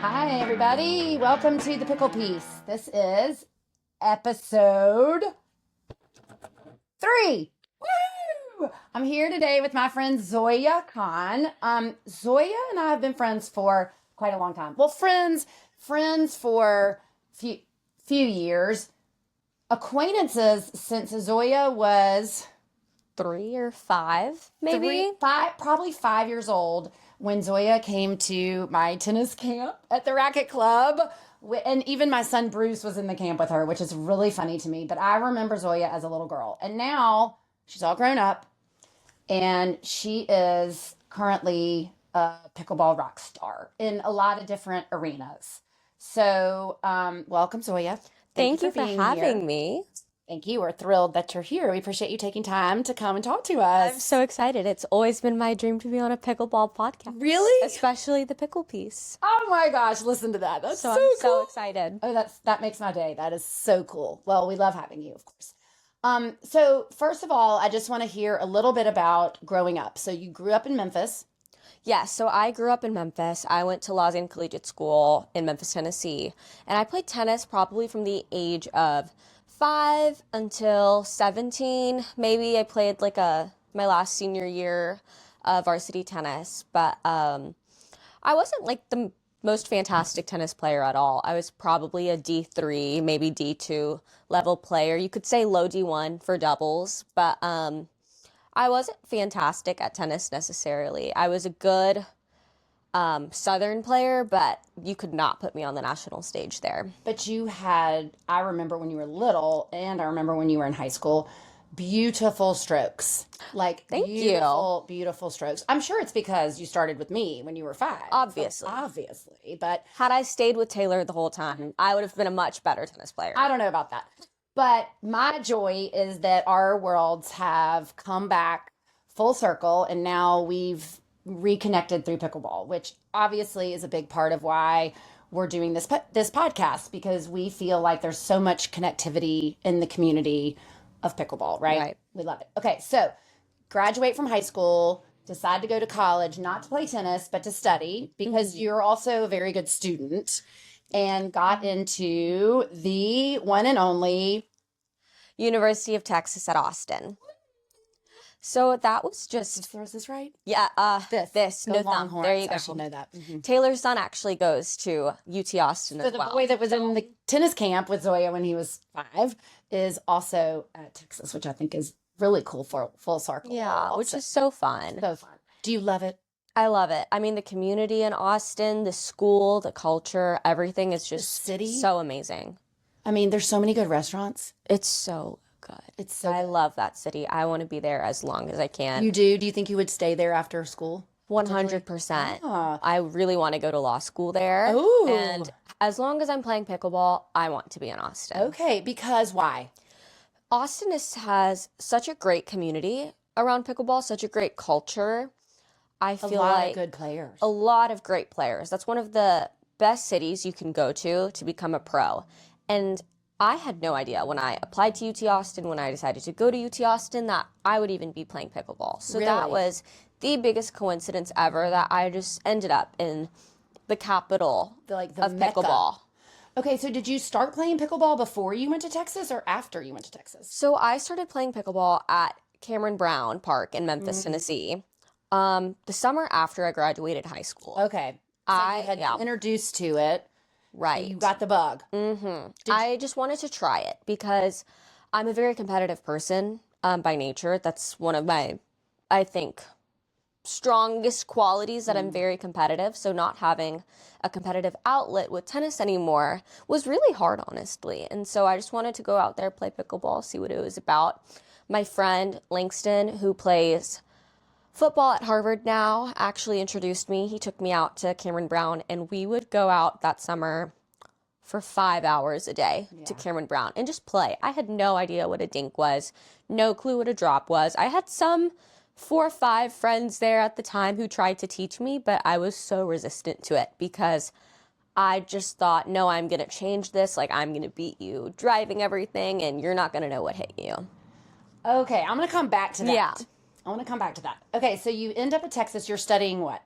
Hi, everybody. Welcome to the Pickle Piece. This is episode 3. Woo! I'm here today with my friend Zoeya Khan. Zoeya and I have been friends for quite a long time. Well, friends for few years. Acquaintances since Zoeya was 3 or 5, maybe? probably 5 years old when Zoeya came to my tennis camp at the Racket Club. And even my son Bruce was in the camp with her, which is really funny to me. But I remember Zoeya as a little girl. And now she's all grown up. And she is currently a pickleball rock star in a lot of different arenas. So welcome, Zoeya. Thank you for being having here. me. Thank you. We're thrilled that you're here. We appreciate you taking time to come and talk to us. I'm so excited. It's always been my dream to be on a pickleball podcast. Really? Especially the Pickle Piece. Oh my gosh, listen to that. That's so I'm cool. so excited. Oh, that makes my day. That is so cool. Well, we love having you, of course. So first of all, I just want to hear a little bit about growing up. So you grew up in Memphis. Yeah, so I grew up in Memphis. I went to Lausanne Collegiate School in Memphis, Tennessee. And I played tennis probably from the age of 5 until 17. Maybe I played my last senior year of varsity tennis. But I wasn't like the most fantastic tennis player at all. I was probably a D3, maybe D2 level player. You could say low D1 for doubles, but I wasn't fantastic at tennis necessarily. I was a good Southern player, but you could not put me on the national stage there. But I remember when you were little, and I remember when you were in high school, beautiful strokes. Thank you. Beautiful strokes. I'm sure it's because you started with me when you were 5. Obviously. So obviously. But had I stayed with Taylor the whole time, I would have been a much better tennis player. I don't know about that. But my joy is that our worlds have come back full circle, and now we've reconnected through pickleball, which obviously is a big part of why we're doing this podcast, because we feel like there's so much connectivity in the community of pickleball, right? Right. We love it. Okay, so graduate from high school, decide to go to college, not to play tennis, but to study, because you're also a very good student, and got into the one and only University of Texas at Austin. So that was just... Is this right? Yeah, This. No, Longhorns. there you I should go. know that. Mm-hmm. Taylor's son actually goes to UT Austin So as the well. boy that was in the tennis camp with Zoeya when he was 5 is also at Texas, which I think is really cool for full circle. Yeah, which is so fun. So fun. Do you love it? I love it. I mean, the community in Austin, the school, the culture, everything is just city? so amazing. I mean, there's so many good restaurants. It's so good. It's so I good. love that city. I want to be there as long as I can. You do? Do you think you would stay there after school? 100%. Ah. I really want to go to law school there. Ooh. And as long as I'm playing pickleball, I want to be in Austin. Okay, because why? Austin has such a great community around pickleball, such a great culture. I feel A lot like of good players. a lot of great players. That's one of the best cities you can go to become a pro. And I had no idea when I applied to UT Austin, when I decided to go to UT Austin, that I would even be playing pickleball. So that Really? was the biggest coincidence ever, that I just ended up in the capital The of Mecca. pickleball. Okay, so did you start playing pickleball before you went to Texas or after you went to Texas? So I started playing pickleball at Cameron Brown Park in Memphis, Tennessee, the summer after I graduated high school. Okay. So you had introduced to it. Right. You got the bug. I just wanted to try it because I'm a very competitive person by nature. That's one of my, I think, strongest qualities, that I'm very competitive. So not having a competitive outlet with tennis anymore was really hard, honestly. And so I just wanted to go out there, play pickleball, see what it was about. My friend Langston, who plays football at Harvard now, actually introduced me. He took me out to Cameron Brown, and we would go out that summer for 5 hours a day to Cameron Brown and just play. I had no idea what a dink was, no clue what a drop was. I had some 4 or 5 friends there at the time who tried to teach me, but I was so resistant to it because I just thought, no, I'm going to change this. Like, I'm going to beat you driving everything, and you're not going to know what hit you. Okay, I'm going to come back to that. Yeah. I want to come back to that. Okay, so you end up at Texas. You're studying what?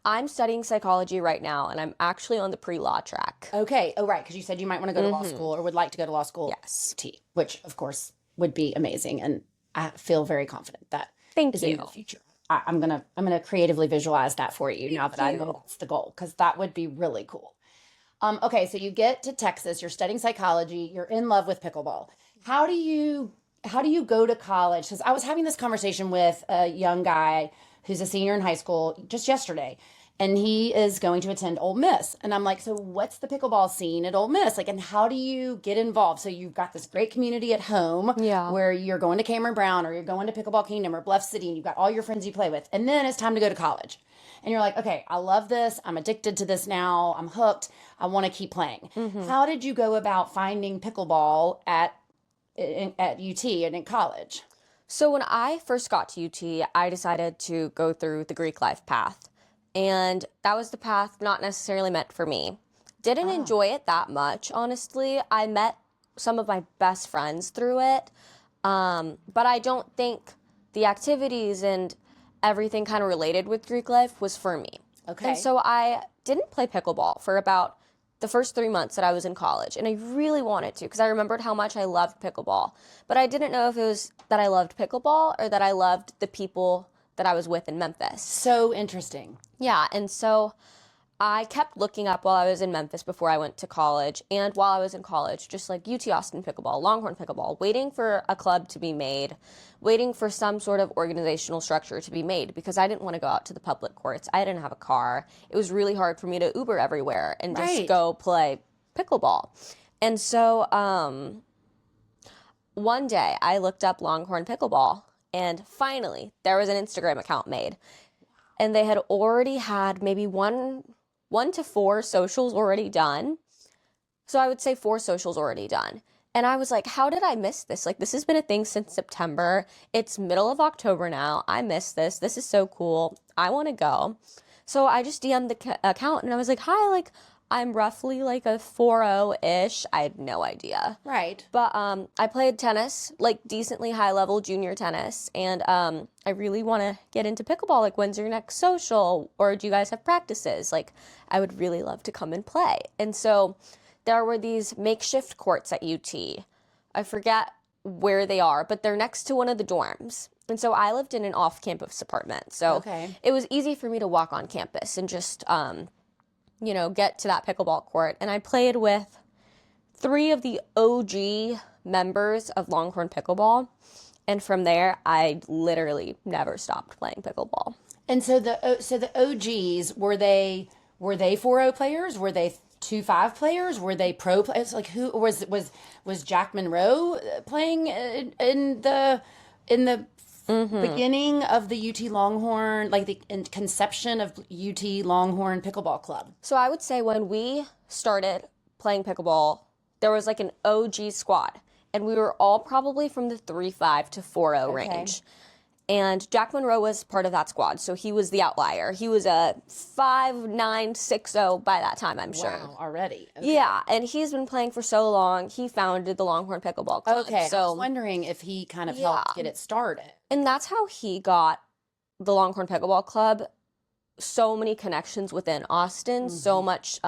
I'm studying psychology right now, and I'm actually on the pre-law track. Okay. Oh, right. Because you said you might want to go to law school or would like to go to law school. Yes. Which, of course, would be amazing. And I feel very confident that Thank is in you. your future. I'm gonna creatively visualize that for you now that I know that's the goal, because that would be really cool. Okay, so you get to Texas, you're studying psychology, you're in love with pickleball. How do you go to college? Because I was having this conversation with a young guy who's a senior in high school just yesterday, and he is going to attend Ole Miss. And I'm like, so what's the pickleball scene at Ole Miss? Like, and how do you get involved? So you've got this great community at home where you're going to Cameron Brown or you're going to Pickleball Kingdom or Bluff City, and you've got all your friends you play with. And then it's time to go to college. And you're like, okay, I love this. I'm addicted to this now. I'm hooked. I want to keep playing. How did you go about finding pickleball at UT and in college? So when I first got to UT, I decided to go through the Greek life path. And that was the path not necessarily meant for me. Didn't enjoy it that much, honestly. I met some of my best friends through it. But I don't think the activities and everything kind of related with Greek life was for me. Okay. And so I didn't play pickleball for about the first 3 months that I was in college. And I really wanted to, because I remembered how much I loved pickleball. But I didn't know if it was that I loved pickleball or that I loved the people that I was with in Memphis. So interesting. Yeah, and so I kept looking up while I was in Memphis before I went to college, and while I was in college, just like UT Austin Pickleball, Longhorn Pickleball, waiting for a club to be made, waiting for some sort of organizational structure to be made, because I didn't want to go out to the public courts. I didn't have a car. It was really hard for me to Uber everywhere and just go play pickleball. And so one day I looked up Longhorn Pickleball, and finally there was an Instagram account made. And they had already had maybe one to four socials already done. So I would say 4 socials already done. And I was like, how did I miss this? Like, this has been a thing since September. It's middle of October now. I missed this. This is so cool. I want to go. So I just DM'd the account and I was like, hi, like, I'm roughly like a 4.0-ish. I had no idea. Right. But I played tennis, like decently high level junior tennis. And I really want to get into pickleball. Like, when's your next social? Or do you guys have practices? Like, I would really love to come and play. And so there were these makeshift courts at UT. I forget where they are, but they're next to one of the dorms. And so I lived in an off-campus apartment. So it was easy for me to walk on campus and just get to that pickleball court. And I played with 3 of the OG members of Longhorn Pickleball. And from there, I literally never stopped playing pickleball. And so the OGs, were they 4.0 players? Were they 2.5 players? Were they pro players? Like, who was Jack Monroe playing in the beginning of the UT Longhorn, like the conception of UT Longhorn Pickleball Club? So I would say when we started playing pickleball, there was like an OG squad, and we were all probably from the 3.5 to 4.0 range. And Jack Monroe was part of that squad, so he was the outlier. He was a 5'9", 6'0" by that time, I'm sure. Wow, already. Yeah, and he's been playing for so long. He founded the Longhorn Pickleball Club. Okay, so I was wondering if he kind of helped get it started. And that's how he got the Longhorn Pickleball Club. So many connections within Austin, so much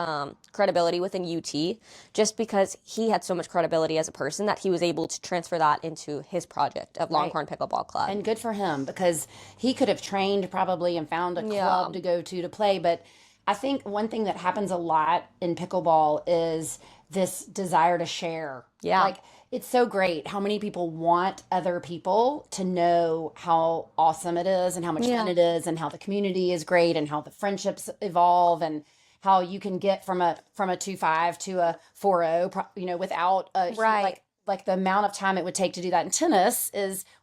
credibility within UT, just because he had so much credibility as a person that he was able to transfer that into his project of Longhorn Pickleball Club. And good for him, because he could have trained probably and found a club to go to play. But I think one thing that happens a lot in pickleball is this desire to share. Yeah. Like, it's so great how many people want other people to know how awesome it is and how much fun it is and how the community is great and how the friendships evolve and how you can get from a 2.5 to a 4.0, without a like the amount of time it would take to do that in tennis.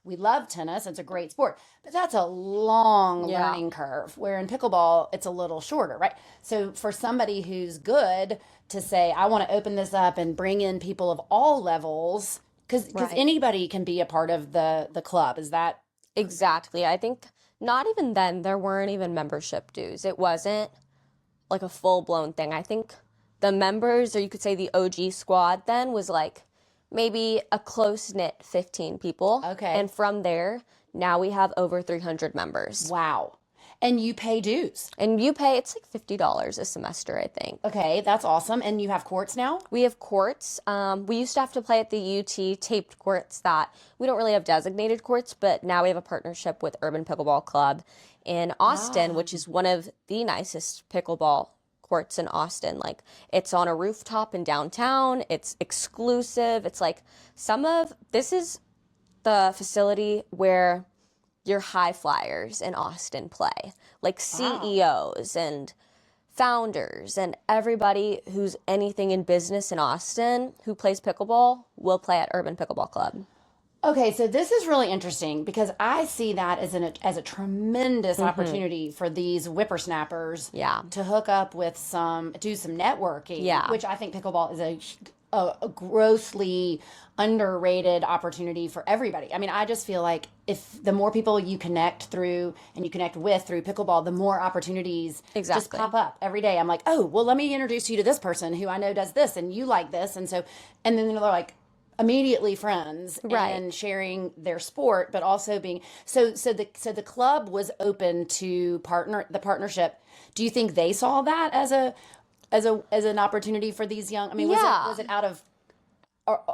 We love tennis. It's a great sport, but that's a long learning curve, where in pickleball, it's a little shorter, right? So for somebody who's good to say, I want to open this up and bring in people of all levels, because anybody can be a part of the club. Is that? Exactly. I think not even then, there weren't even membership dues. It wasn't like a full-blown thing. I think the members, or you could say the OG squad then, was like maybe a close-knit 15 people. Okay. And from there, now we have over 300 members. Wow. And you pay dues. And you pay, it's like $50 a semester, I think. Okay, that's awesome. And you have courts now? We have courts. We used to have to play at the UT taped courts that we don't really have designated courts, but now we have a partnership with Urban Pickleball Club in Austin, which is one of the nicest pickleball courts in Austin. Like, it's on a rooftop in downtown. It's exclusive. It's like this is the facility where your high flyers in Austin play, like CEOs and founders and everybody who's anything in business in Austin who plays pickleball will play at Urban Pickleball Club. Okay, so this is really interesting because I see that as a tremendous opportunity for these whippersnappers to hook up with do some networking, which I think pickleball is a grossly underrated opportunity for everybody. I mean, I just feel like if the more people you connect through and you connect with through pickleball, the more opportunities just pop up every day. I'm like, oh, well, let me introduce you to this person who I know does this and you like this. And then they're like, immediately friends and sharing their sport, but also being so the club was open to the partnership. Do you think they saw that as an opportunity for these young? I mean, was it out of?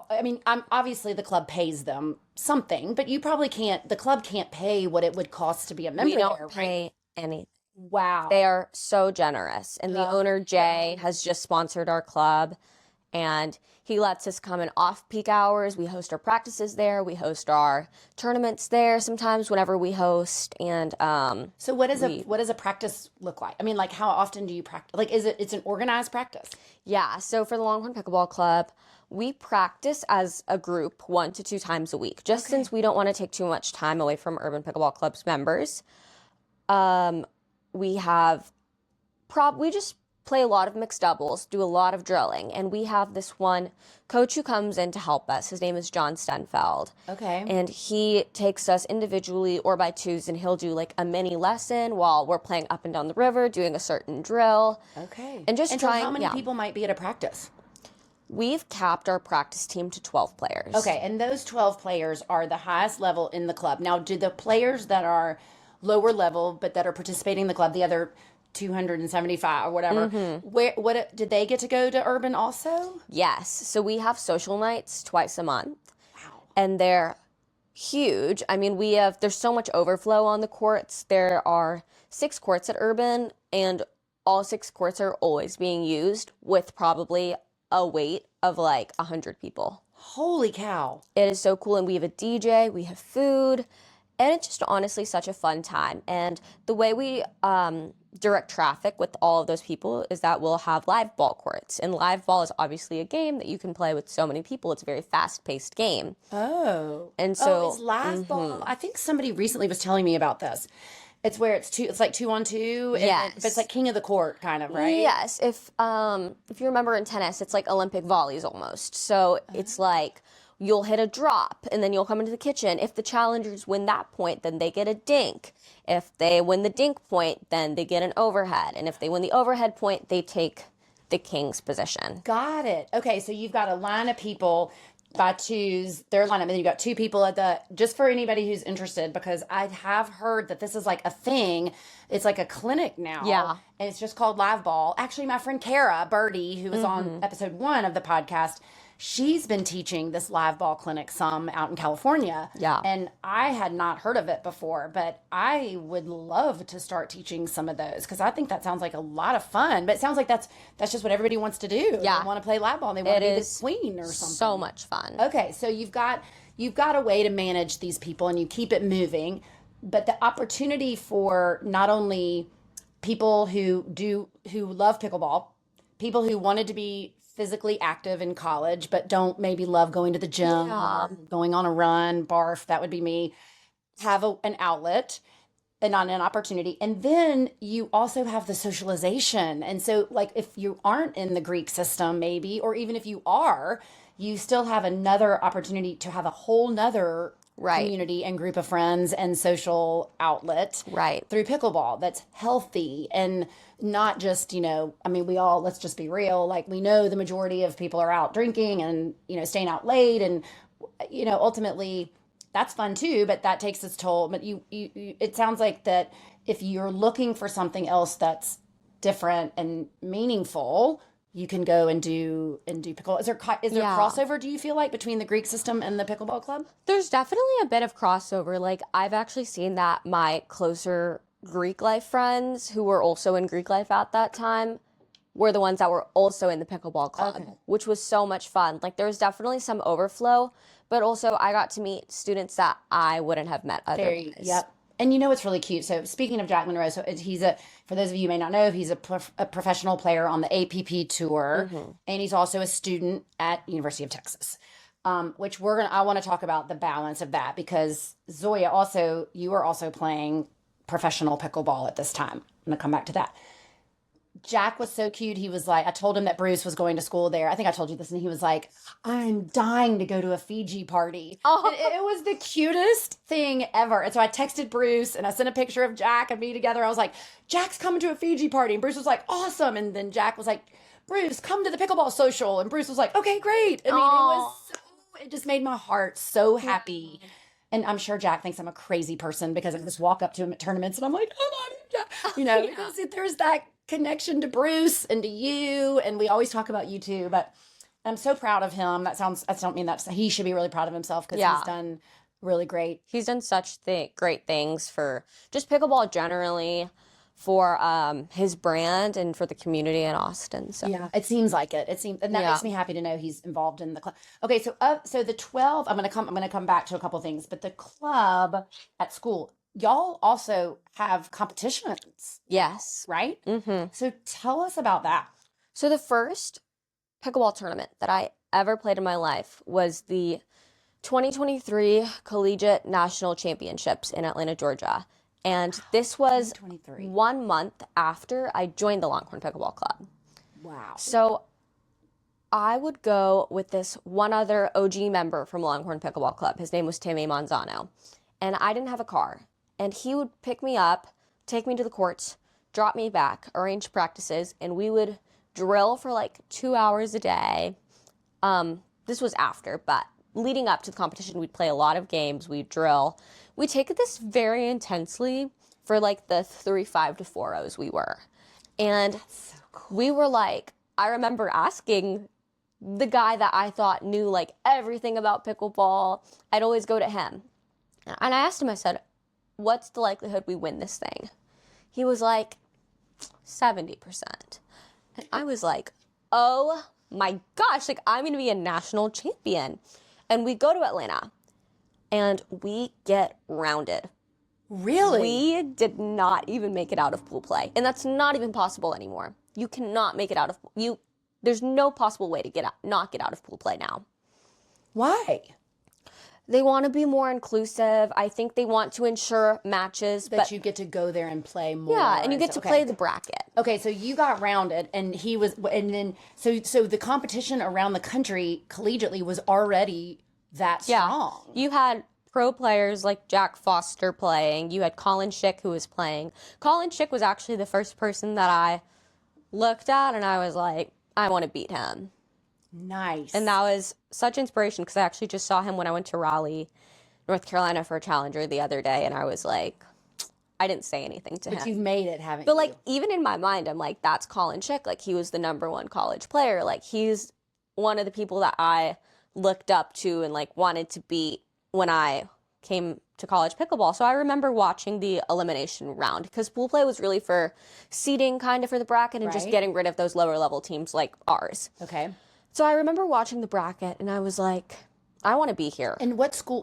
I mean, obviously the club pays them something, but you probably can't. The club can't pay what it would cost to be a member. We don't pay anything. Wow, they are so generous, and the owner Jay has just sponsored our club. And he lets us come in off-peak hours. We host our practices there. We host our tournaments there sometimes whenever we host. And so what does a practice look like? I mean, like, how often do you practice? Like, it's an organized practice? Yeah. So for the Longhorn Pickleball Club, we practice as a group 1 to 2 times a week, just since we don't want to take too much time away from Urban Pickleball Club's members. We just play a lot of mixed doubles, do a lot of drilling, and we have this one coach who comes in to help us. His name is John Stenfeld. Okay. And he takes us individually or by twos, and he'll do like a mini lesson while we're playing up and down the river, doing a certain drill. Okay. And just so how many people might be at a practice? We've capped our practice team to 12 players. Okay, and those 12 players are the highest level in the club. Now, do the players that are lower level but that are participating in the club, the other 275 or whatever, what did they get to go to Urban also? Yes. So we have social nights twice a month. Wow. And they're huge. I mean, there's so much overflow on the courts. There are 6 courts at Urban, and all 6 courts are always being used with probably a wait of like 100 people. Holy cow. It is so cool. And we have a DJ, we have food, and it's just honestly such a fun time. And the way we direct traffic with all of those people is that we'll have live ball courts. And live ball is obviously a game that you can play with so many people. It's a very fast-paced game. Oh. And so is live ball? I think somebody recently was telling me about this. It's where it's like 2-on-2. Yes. But it's like king of the court kind of, right? Yes. If you remember in tennis, it's like Olympic volleys almost. So it's like you'll hit a drop and then you'll come into the kitchen. If the challengers win that point, then they get a dink. If they win the dink point, then they get an overhead. And if they win the overhead point, they take the king's position. Got it. Okay, so you've got a line of people by twos, their lineup, and then you've got 2 people just for anybody who's interested, because I have heard that this is like a thing. It's like a clinic now. Yeah. And it's just called live ball. Actually, my friend Kara Birdie, who was on episode 1 of the podcast, she's been teaching this live ball clinic some out in California. Yeah. And I had not heard of it before, but I would love to start teaching some of those because I think that sounds like a lot of fun. But it sounds like that's just what everybody wants to do. Yeah. They want to play live ball and they want to be the queen or something. So much fun. Okay, so you've got a way to manage these people and you keep it moving, but the opportunity for not only people who love pickleball, people who wanted to be physically active in college, but don't maybe love going to the gym, or going on a run, barf, that would be me, have an outlet and an opportunity. And then you also have the socialization. And so like if you aren't in the Greek system maybe, or even if you are, you still have another opportunity to have a whole nother community and group of friends and social outlet through pickleball that's healthy and not just, I mean, let's just be real. Like we know the majority of people are out drinking and, staying out late and, ultimately that's fun too, but that takes its toll. But it sounds like that if you're looking for something else that's different and meaningful, you can go and do pickle. Is there crossover, do you feel like, between the Greek system and the pickleball club? There's definitely a bit of crossover. Like, I've actually seen that my closer Greek life friends who were also in Greek life at that time were the ones that were also in the pickleball club, which was so much fun. Like, there was definitely some overflow, but also I got to meet students that I wouldn't have met otherwise. Yep. And you know what's really cute? So speaking of Jack Monroe, so for those of you who may not know, he's a professional player on the APP tour, and he's also a student at University of Texas. Which I want to talk about the balance of that, because Zoeya, you are also playing professional pickleball at this time. I'm going to come back to that. Jack was so cute. He was like, I told him that Bruce was going to school there. I think I told you this, and he was like, I'm dying to go to a Fiji party. Oh. And it was the cutest thing ever. And so I texted Bruce and I sent a picture of Jack and me together. I was like, Jack's coming to a Fiji party. And Bruce was like, awesome. And then Jack was like, Bruce, come to the pickleball social. And Bruce was like, okay, great. I mean, it just made my heart so happy. And I'm sure Jack thinks I'm a crazy person because I just walk up to him at tournaments and I'm like, I love you, Jack. You know, because there's that connection to Bruce and to you, and we always talk about you too, but I'm so proud of him. I don't mean that he should be really proud of himself, because he's done really great. He's done such great things for just pickleball generally, for his brand and for the community in Austin. So yeah, it seems like it. And that makes me happy to know he's involved in the club. Okay, so the 12, I'm gonna come back to a couple things, but the club at school, y'all also have competitions. Yes. Right? Mm-hmm. So tell us about that. So the first pickleball tournament that I ever played in my life was the 2023 Collegiate National Championships in Atlanta, Georgia. And this was 1 month after I joined the Longhorn Pickleball Club. Wow. So I would go with this one other OG member from Longhorn Pickleball Club. His name was Timmy Manzano. And I didn't have a car. And he would pick me up, take me to the courts, drop me back, arrange practices, and we would drill for like 2 hours a day. This was after, but leading up to the competition, we'd play a lot of games, we'd drill. We take this very intensely for like the 3-5 to 4-0s we were. And so cool. We were like, I remember asking the guy that I thought knew like everything about pickleball, I'd always go to him. And I asked him, I said, what's the likelihood we win this thing? He was like, 70%. And I was like, oh my gosh, like I'm going to be a national champion. And we go to Atlanta and we get rounded. Really? We did not even make it out of pool play. And that's not even possible anymore. You cannot make it out of there's no possible way to not get out of pool play now. Why? They want to be more inclusive. I think they want to ensure matches. But you get to go there and play more. Yeah, and you get to play the bracket. Okay, so you got rounded, and so the competition around the country collegiately was already that strong. You had pro players like Jack Foster playing. You had Colin Schick who was playing. Colin Schick was actually the first person that I looked at, and I was like, I want to beat him. Nice. And that was such inspiration because I actually just saw him when I went to Raleigh, North Carolina for a challenger the other day. And I was like, I didn't say anything to him. But you've made it, haven't you? But like, even in my mind, I'm like, that's Colin Schick. Like, he was the #1 college player. Like, he's one of the people that I looked up to and like wanted to beat when I came to college pickleball. So I remember watching the elimination round because pool play was really for seeding kind of for the bracket and just getting rid of those lower level teams like ours. Okay. So I remember watching the bracket, and I was like, I want to be here. And what school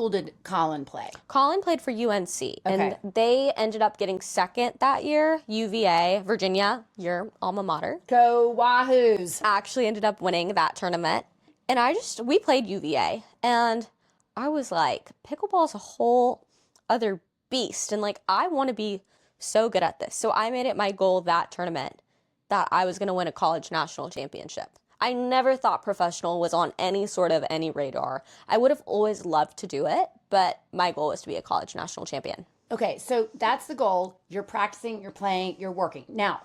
did Colin play? Colin played for UNC, and they ended up getting second that year. UVA, Virginia, your alma mater. Go Wahoos. Actually ended up winning that tournament. And we played UVA, and I was like, pickleball's a whole other beast, and like, I want to be so good at this. So I made it my goal that tournament that I was going to win a college national championship. I never thought professional was on any radar. I would have always loved to do it, but my goal was to be a college national champion. Okay, so that's the goal. You're practicing, you're playing, you're working. Now,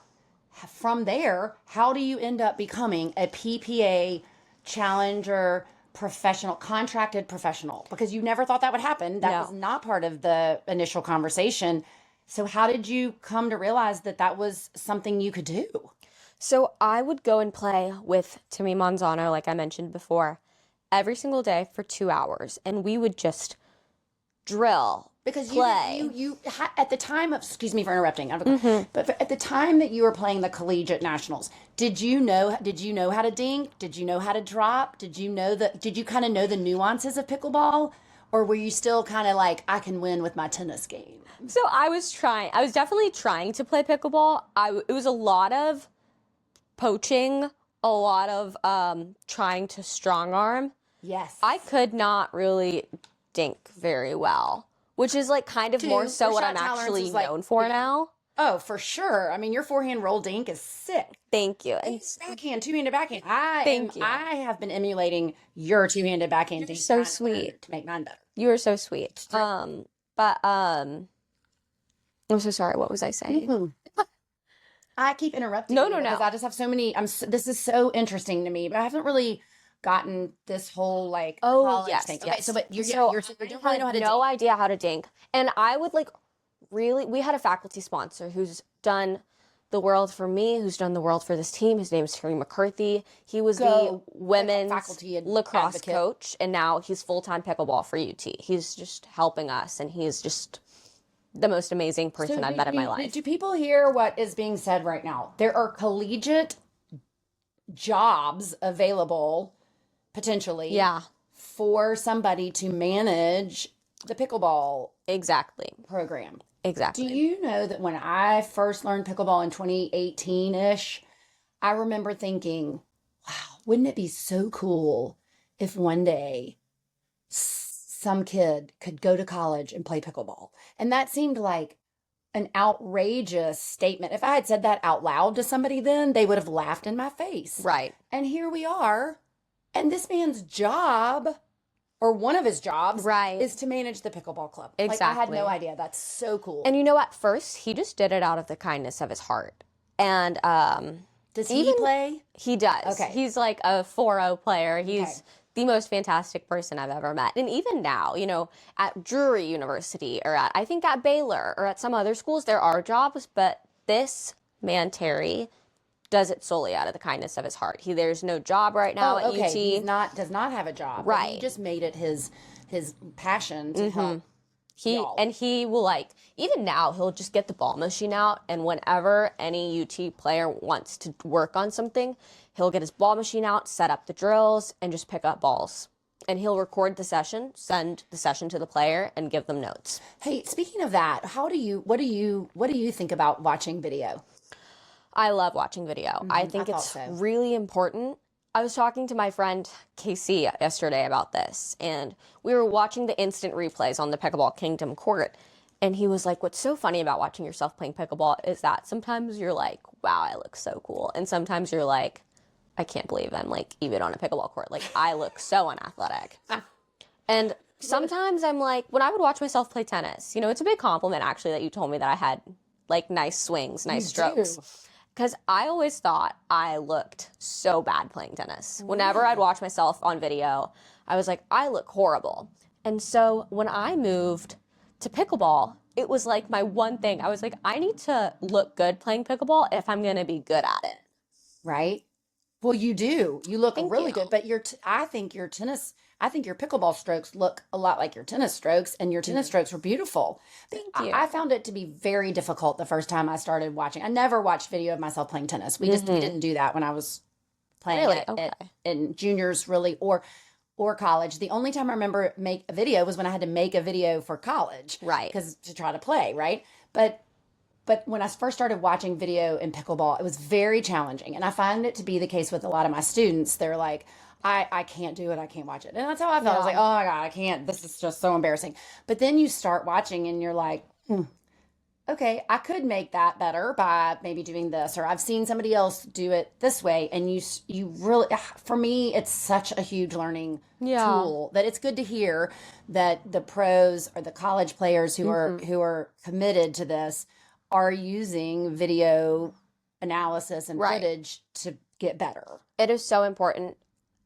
from there, how do you end up becoming a PPA challenger professional, contracted professional? Because you never thought that would happen. That was not part of the initial conversation. So how did you come to realize that that was something you could do? So I would go and play with Timmy Manzano, like I mentioned before, every single day for 2 hours, and we would just drill, Because play. at the time of, excuse me for interrupting, but at the time that you were playing the collegiate nationals, did you know how to dink? Did you know how to drop? Did you kind of know the nuances of pickleball? Or were you still kind of like, I can win with my tennis game? So I was definitely trying to play pickleball. It was a lot of poaching, a lot of trying to strong arm. Yes. I could not really dink very well, which is like kind of more so your what shot I'm tolerance actually is like- known for now. Oh, for sure. I mean, your forehand roll dink is sick. Thank you. And Backhand, two-handed backhand. Thank you. I have been emulating your two-handed backhand dink. so trying to learn sweet. to make mine better. you are so sweet. But I'm so sorry. What was I saying? I keep interrupting No, you no, no. because I just have so many. This is so interesting to me, but I haven't really gotten this whole like college yes, thing. yes. Okay, so but you So don't really know how to no dink. idea how to dink. And I would like really, we had a faculty sponsor who's done the world for me, who's done the world for this team. His name is Terry McCarthy. He was the women's faculty lacrosse advocate. coach, and now he's full-time pickleball for UT. He's just helping us, and he's just the most amazing person I've met in my life. Do people hear what is being said right now? There are collegiate jobs available potentially Yeah, for somebody to manage the pickleball exactly. program. Exactly. Do you know that when I first learned pickleball in 2018-ish, I remember thinking, wow, wouldn't it be so cool if one day some kid could go to college and play pickleball? And that seemed like an outrageous statement. If I had said that out loud to somebody then, they would have laughed in my face. Right. And here we are. And this man's job, or one of his jobs, Right. is to manage the pickleball club. Like, I had Exactly. no idea. That's so cool. And you know, at first, he just did it out of the kindness of his heart. And Does he play? he does. Okay. He's like a 4-0 player. He's Okay. the most fantastic person I've ever met. And even now, you know, at Drury University or I think at Baylor or at some other schools, there are jobs, but this man, Terry, does it solely out of the kindness of his heart. There's no job right now at UT. He does not have a job. But Right. he just made it his passion to help. y'all. He will like, even now, he'll just get the ball machine out, and whenever any UT player wants to work on something, he'll get his ball machine out, set up the drills, and just pick up balls. And he'll record the session, send the session to the player, and give them notes. Hey, speaking of that, what do you think about watching video? I love watching video. I think I thought it's so. really important. I was talking to my friend Casey yesterday about this, and we were watching the instant replays on the Pickleball Kingdom court, and he was like, what's so funny about watching yourself playing pickleball is that sometimes you're like, wow, I look so cool. And sometimes you're like, I can't believe I'm like even on a pickleball court. Like, I look so unathletic. And sometimes I'm like, when I would watch myself play tennis, you know, it's a big compliment actually that you told me that I had like nice swings, nice strokes. do. Because I always thought I looked so bad playing tennis. Whenever I'd watch myself on video, I was like, I look horrible. And so when I moved to pickleball, it was like my one thing. I was like, I need to look good playing pickleball if I'm going to be good at it. Right? Well, you do. You look Thank really you. good, but I think your pickleball strokes look a lot like your tennis strokes, and your tennis strokes were beautiful. Thank you. I found it to be very difficult the first time I started watching. I never watched video of myself playing tennis. We didn't do that when I was playing Really? it Okay. in juniors, really, or college. The only time I remember make a video was when I had to make a video for college, Right. Because to try to play, right? But when I first started watching video in pickleball, it was very challenging. And I find it to be the case with a lot of my students. They're like, I can't do it. I can't watch it. And that's how I felt. I was like, oh my God, I can't. This is just so embarrassing. But then you start watching and you're like, okay, I could make that better by maybe doing this, or I've seen somebody else do it this way. And you really, for me, it's such a huge learning tool that it's good to hear that the pros or the college players who are committed to this are using video analysis and footage to get better. It is so important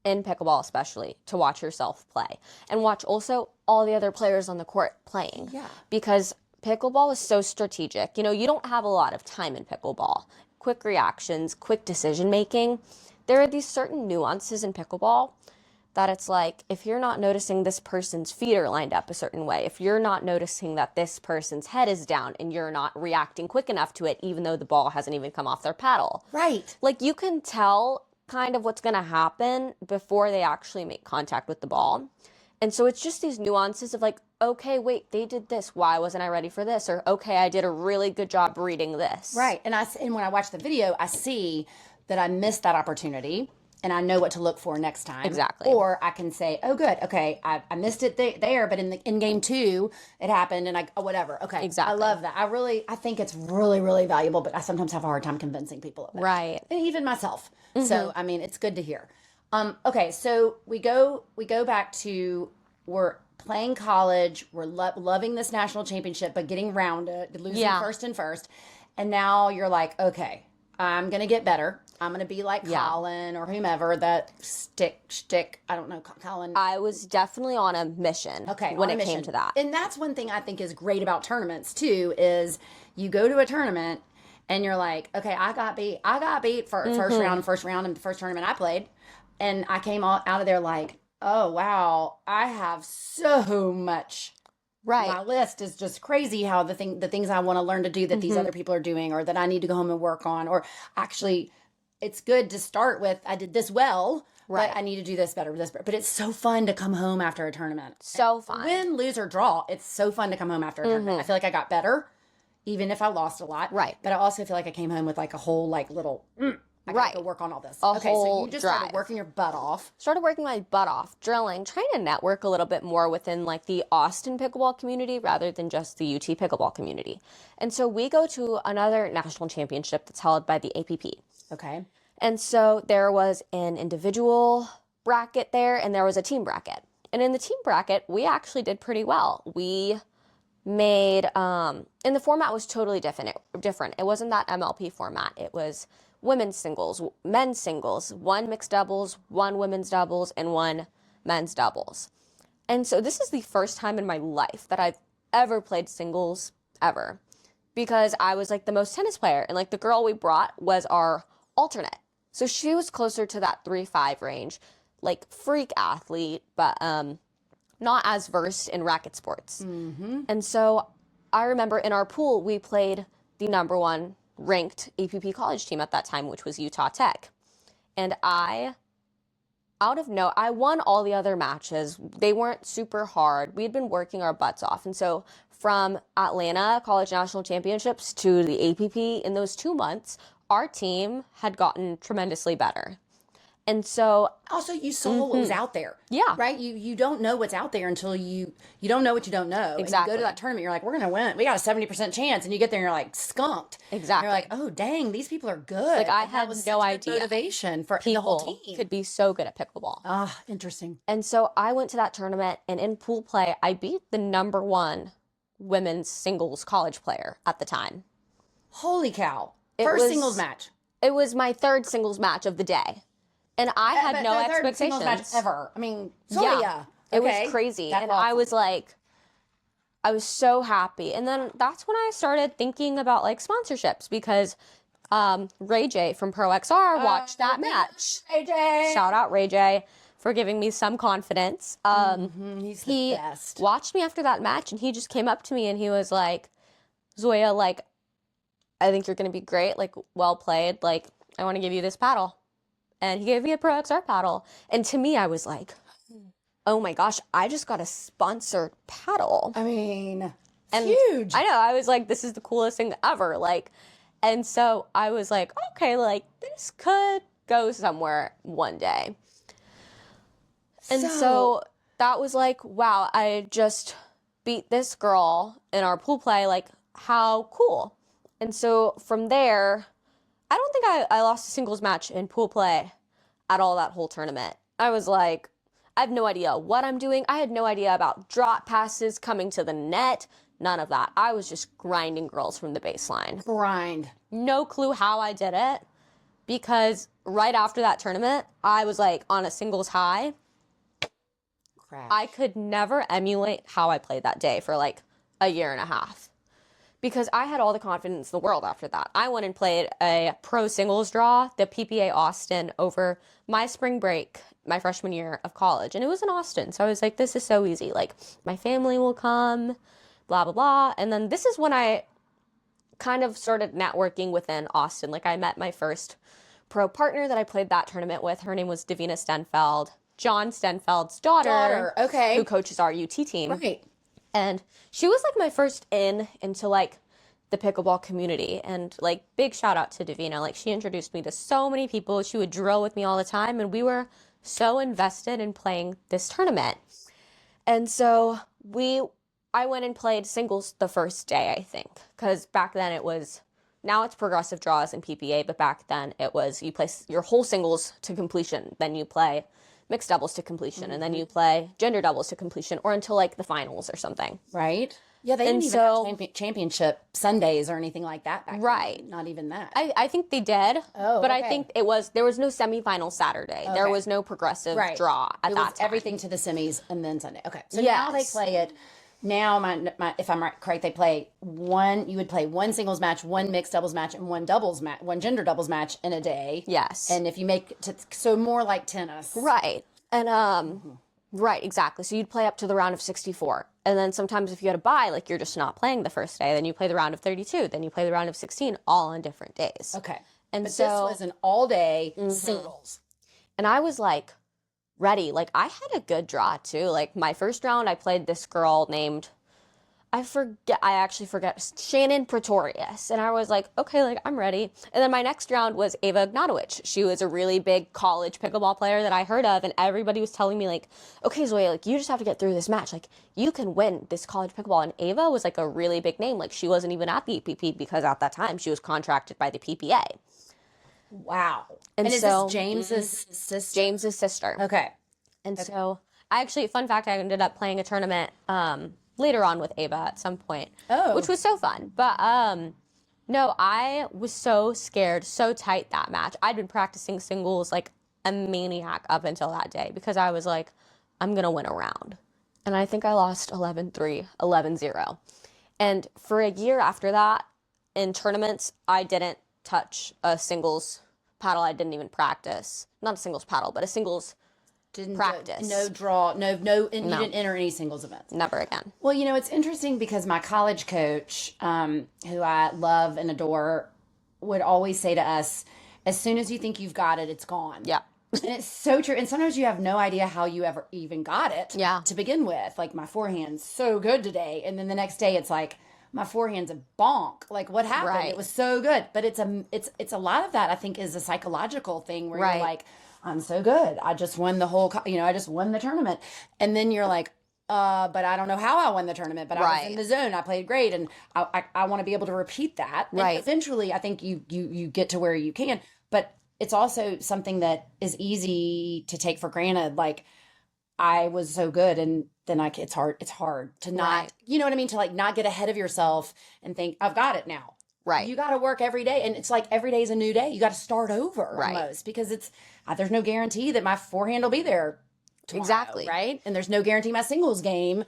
in pickleball especially to watch yourself play and watch also all the other players on the court playing. Yeah. Because pickleball is so strategic. You know, you don't have a lot of time in pickleball. Quick reactions, quick decision making. There are these certain nuances in pickleball that it's like, if you're not noticing this person's feet are lined up a certain way, if you're not noticing that this person's head is down and you're not reacting quick enough to it, even though the ball hasn't even come off their paddle. Right. Like, you can tell kind of what's going to happen before they actually make contact with the ball. And so it's just these nuances of like, okay, wait, they did this. Why wasn't I ready for this? Or, okay, I did a really good job reading this. Right. And when I watch the video, I see that I missed that opportunity and I know what to look for next time. Exactly. Or I can say, oh, good. Okay, I missed it there, but in game 2, it happened and whatever. Okay. Exactly. I love that. I think it's really, really valuable, but I sometimes have a hard time convincing people of it. Right. And even myself. So, I mean, it's good to hear. Okay, so we go back to, we're playing college, we're loving this national championship, but getting rounded, losing first and first. And now you're like, okay, I'm going to get better. I'm going to be like Colin or whomever that stick. I don't know, Colin. I was definitely on a mission when it came to that. And that's one thing I think is great about tournaments too, is you go to a tournament and you're like, okay, I got beat for first round in the first tournament I played. And I came out of there like, oh, wow, I have so much. Right. My list is just crazy how the things I want to learn to do that these other people are doing or that I need to go home and work on. Or actually, it's good to start with, I did this well, but I need to do this better, But it's so fun to come home after a tournament. So fun. Win, lose, or draw, it's so fun to come home after a tournament. I feel like I got better, even if I lost a lot. Right. But I also feel like I came home with like a whole like little... I gotta go work on all this. So you just started working your butt off. Started working my butt off, drilling, trying to network a little bit more within like the Austin pickleball community rather than just the UT pickleball community. And so we go to another national championship that's held by the APP. Okay. And so there was an individual bracket there and there was a team bracket. And in the team bracket, we actually did pretty well. We made, and the format was totally different. It wasn't that MLP format. It was women's singles, men's singles, 1 mixed doubles, 1 women's doubles, and 1 men's doubles. And so this is the first time in my life that I've ever played singles ever, because I was like the most tennis player, and like the girl we brought was our alternate. So she was closer to that 3-5 range, like freak athlete, but not as versed in racket sports. And so I remember in our pool, we played the number 1 ranked APP college team at that time, which was Utah Tech. And I won all the other matches. They weren't super hard. We had been working our butts off. And so from Atlanta College National Championships to the APP, in those 2 months, our team had gotten tremendously better. And so also you saw what was out there. Yeah. Right? You don't know what's out there until you don't know what you don't know. Exactly. And you go to that tournament, you're like, we're going to win. We got a 70% chance. And you get there and you're like skunked. Exactly. And you're like, oh, dang, these people are good. Like I And had was no such idea. good motivation for the whole People team. could be so good at pickleball. Ah, interesting. And so I went to that tournament, and in pool play, I beat the number 1 women's singles college player at the time. Holy cow. First singles match. It was my 3rd singles match of the day. And I had no expectations. Singles match ever. I mean, Zoeya. Yeah. It was crazy. That's and awesome. I was like, I was so happy. And then that's when I started thinking about like sponsorships, because Ray J from Pro XR watched that match. Ray J. Shout out Ray J for giving me some confidence. He's the best. Watched me after that match, and he just came up to me and he was like, Zoeya, like, I think you're going to be great. Like, well played. Like, I want to give you this paddle. And he gave me a Pro XR paddle. And to me, I was like, oh my gosh, I just got a sponsored paddle. I mean, And huge. I know. I was like, this is the coolest thing ever. Like, and so I was like, okay, like this could go somewhere one day. And so that was like, wow, I just beat this girl in our pool play. Like, how cool. And so from there, I don't think I lost a singles match in pool play at all that whole tournament. I was like, I have no idea what I'm doing. I had no idea about drop passes coming to the net. None of that. I was just grinding girls from the baseline. Grind. No clue how I did it, because right after that tournament, I was like on a singles high. Crash. I could never emulate how I played that day for like a year and a half. because I had all the confidence in the world after that. I went and played a pro singles draw, the PPA Austin, over my spring break, my freshman year of college. And it was in Austin. So I was like, this is so easy. Like, my family will come, blah, blah, blah. And then this is when I kind of started networking within Austin. Like, I met my first pro partner that I played that tournament with. Her name was Davina Stenfeld, John Stenfeld's daughter, okay, who coaches our UT team. Right. And she was like my first into like the pickleball community. And like, big shout out to Davina. Like, she introduced me to so many people. She would drill with me all the time. And we were so invested in playing this tournament. And so I went and played singles the first day, I think. Because back then now it's progressive draws and PPA. But back then it was, you play your whole singles to completion. Then you play mixed doubles to completion, and then you play gender doubles to completion, or until like the finals or something. Right. Yeah, they didn't even have championship Sundays or anything like that back then. Not even that. I think they did. Oh, but okay. I think there was no semifinal Saturday. There was no progressive draw at that time. Everything to the semis and then Sunday. Okay. So now they play it. Now, if I'm correct, they play you would play one singles match, one mixed doubles match, and one gender doubles match in a day. Yes. And if you so more like tennis. Right. And, right, exactly. So you'd play up to the round of 64. And then sometimes if you had a bye, like you're just not playing the first day, then you play the round of 32, then you play the round of 16, all on different days. Okay. And but so this was an all-day singles. And I was like, ready. Like, I had a good draw too. Like, my first round, I played this girl named, I actually forget, Shannon Pretorius. And I was like, okay, like, I'm ready. And then my next round was Ava Ignatowicz. She was a really big college pickleball player that I heard of. And everybody was telling me, like, okay, Zoeya, like, you just have to get through this match. Like, you can win this college pickleball. And Ava was like a really big name. Like, she wasn't even at the EPP because at that time she was contracted by the PPA. Wow. And is this James's sister? James's sister. Okay. And so I actually, fun fact, I ended up playing a tournament later on with Ava at some point, which was so fun. But no, I was so scared, so tight that match. I'd been practicing singles like a maniac up until that day because I was like, I'm going to win a round. And I think I lost 11-3, 11-0. And for a year after that, in tournaments, I didn't touch a singles paddle. I didn't even practice. Not a singles paddle, but a singles practice. No draw, and you didn't enter any singles events. Never again. Well, it's interesting because my college coach, who I love and adore, would always say to us, as soon as you think you've got it, it's gone. Yeah. And it's so true. And sometimes you have no idea how you ever even got it to begin with. Like, my forehand's so good today. And then the next day it's like, my forehand's a bonk. Like, what happened? Right. It was so good. But it's a lot of that, I think, is a psychological thing where you're like, I'm so good. I just won I just won the tournament. And then you're like, but I don't know how I won the tournament, but I was in the zone. I played great. And I want to be able to repeat that. Right. And eventually I think you get to where you can, but it's also something that is easy to take for granted. Like, I was so good, and then it's hard to not, you know what I mean? To like not get ahead of yourself and think, I've got it now. Right. You got to work every day. And it's like every day is a new day. You got to start over almost, because there's no guarantee that my forehand will be there tomorrow, exactly. Right. And there's no guarantee my singles game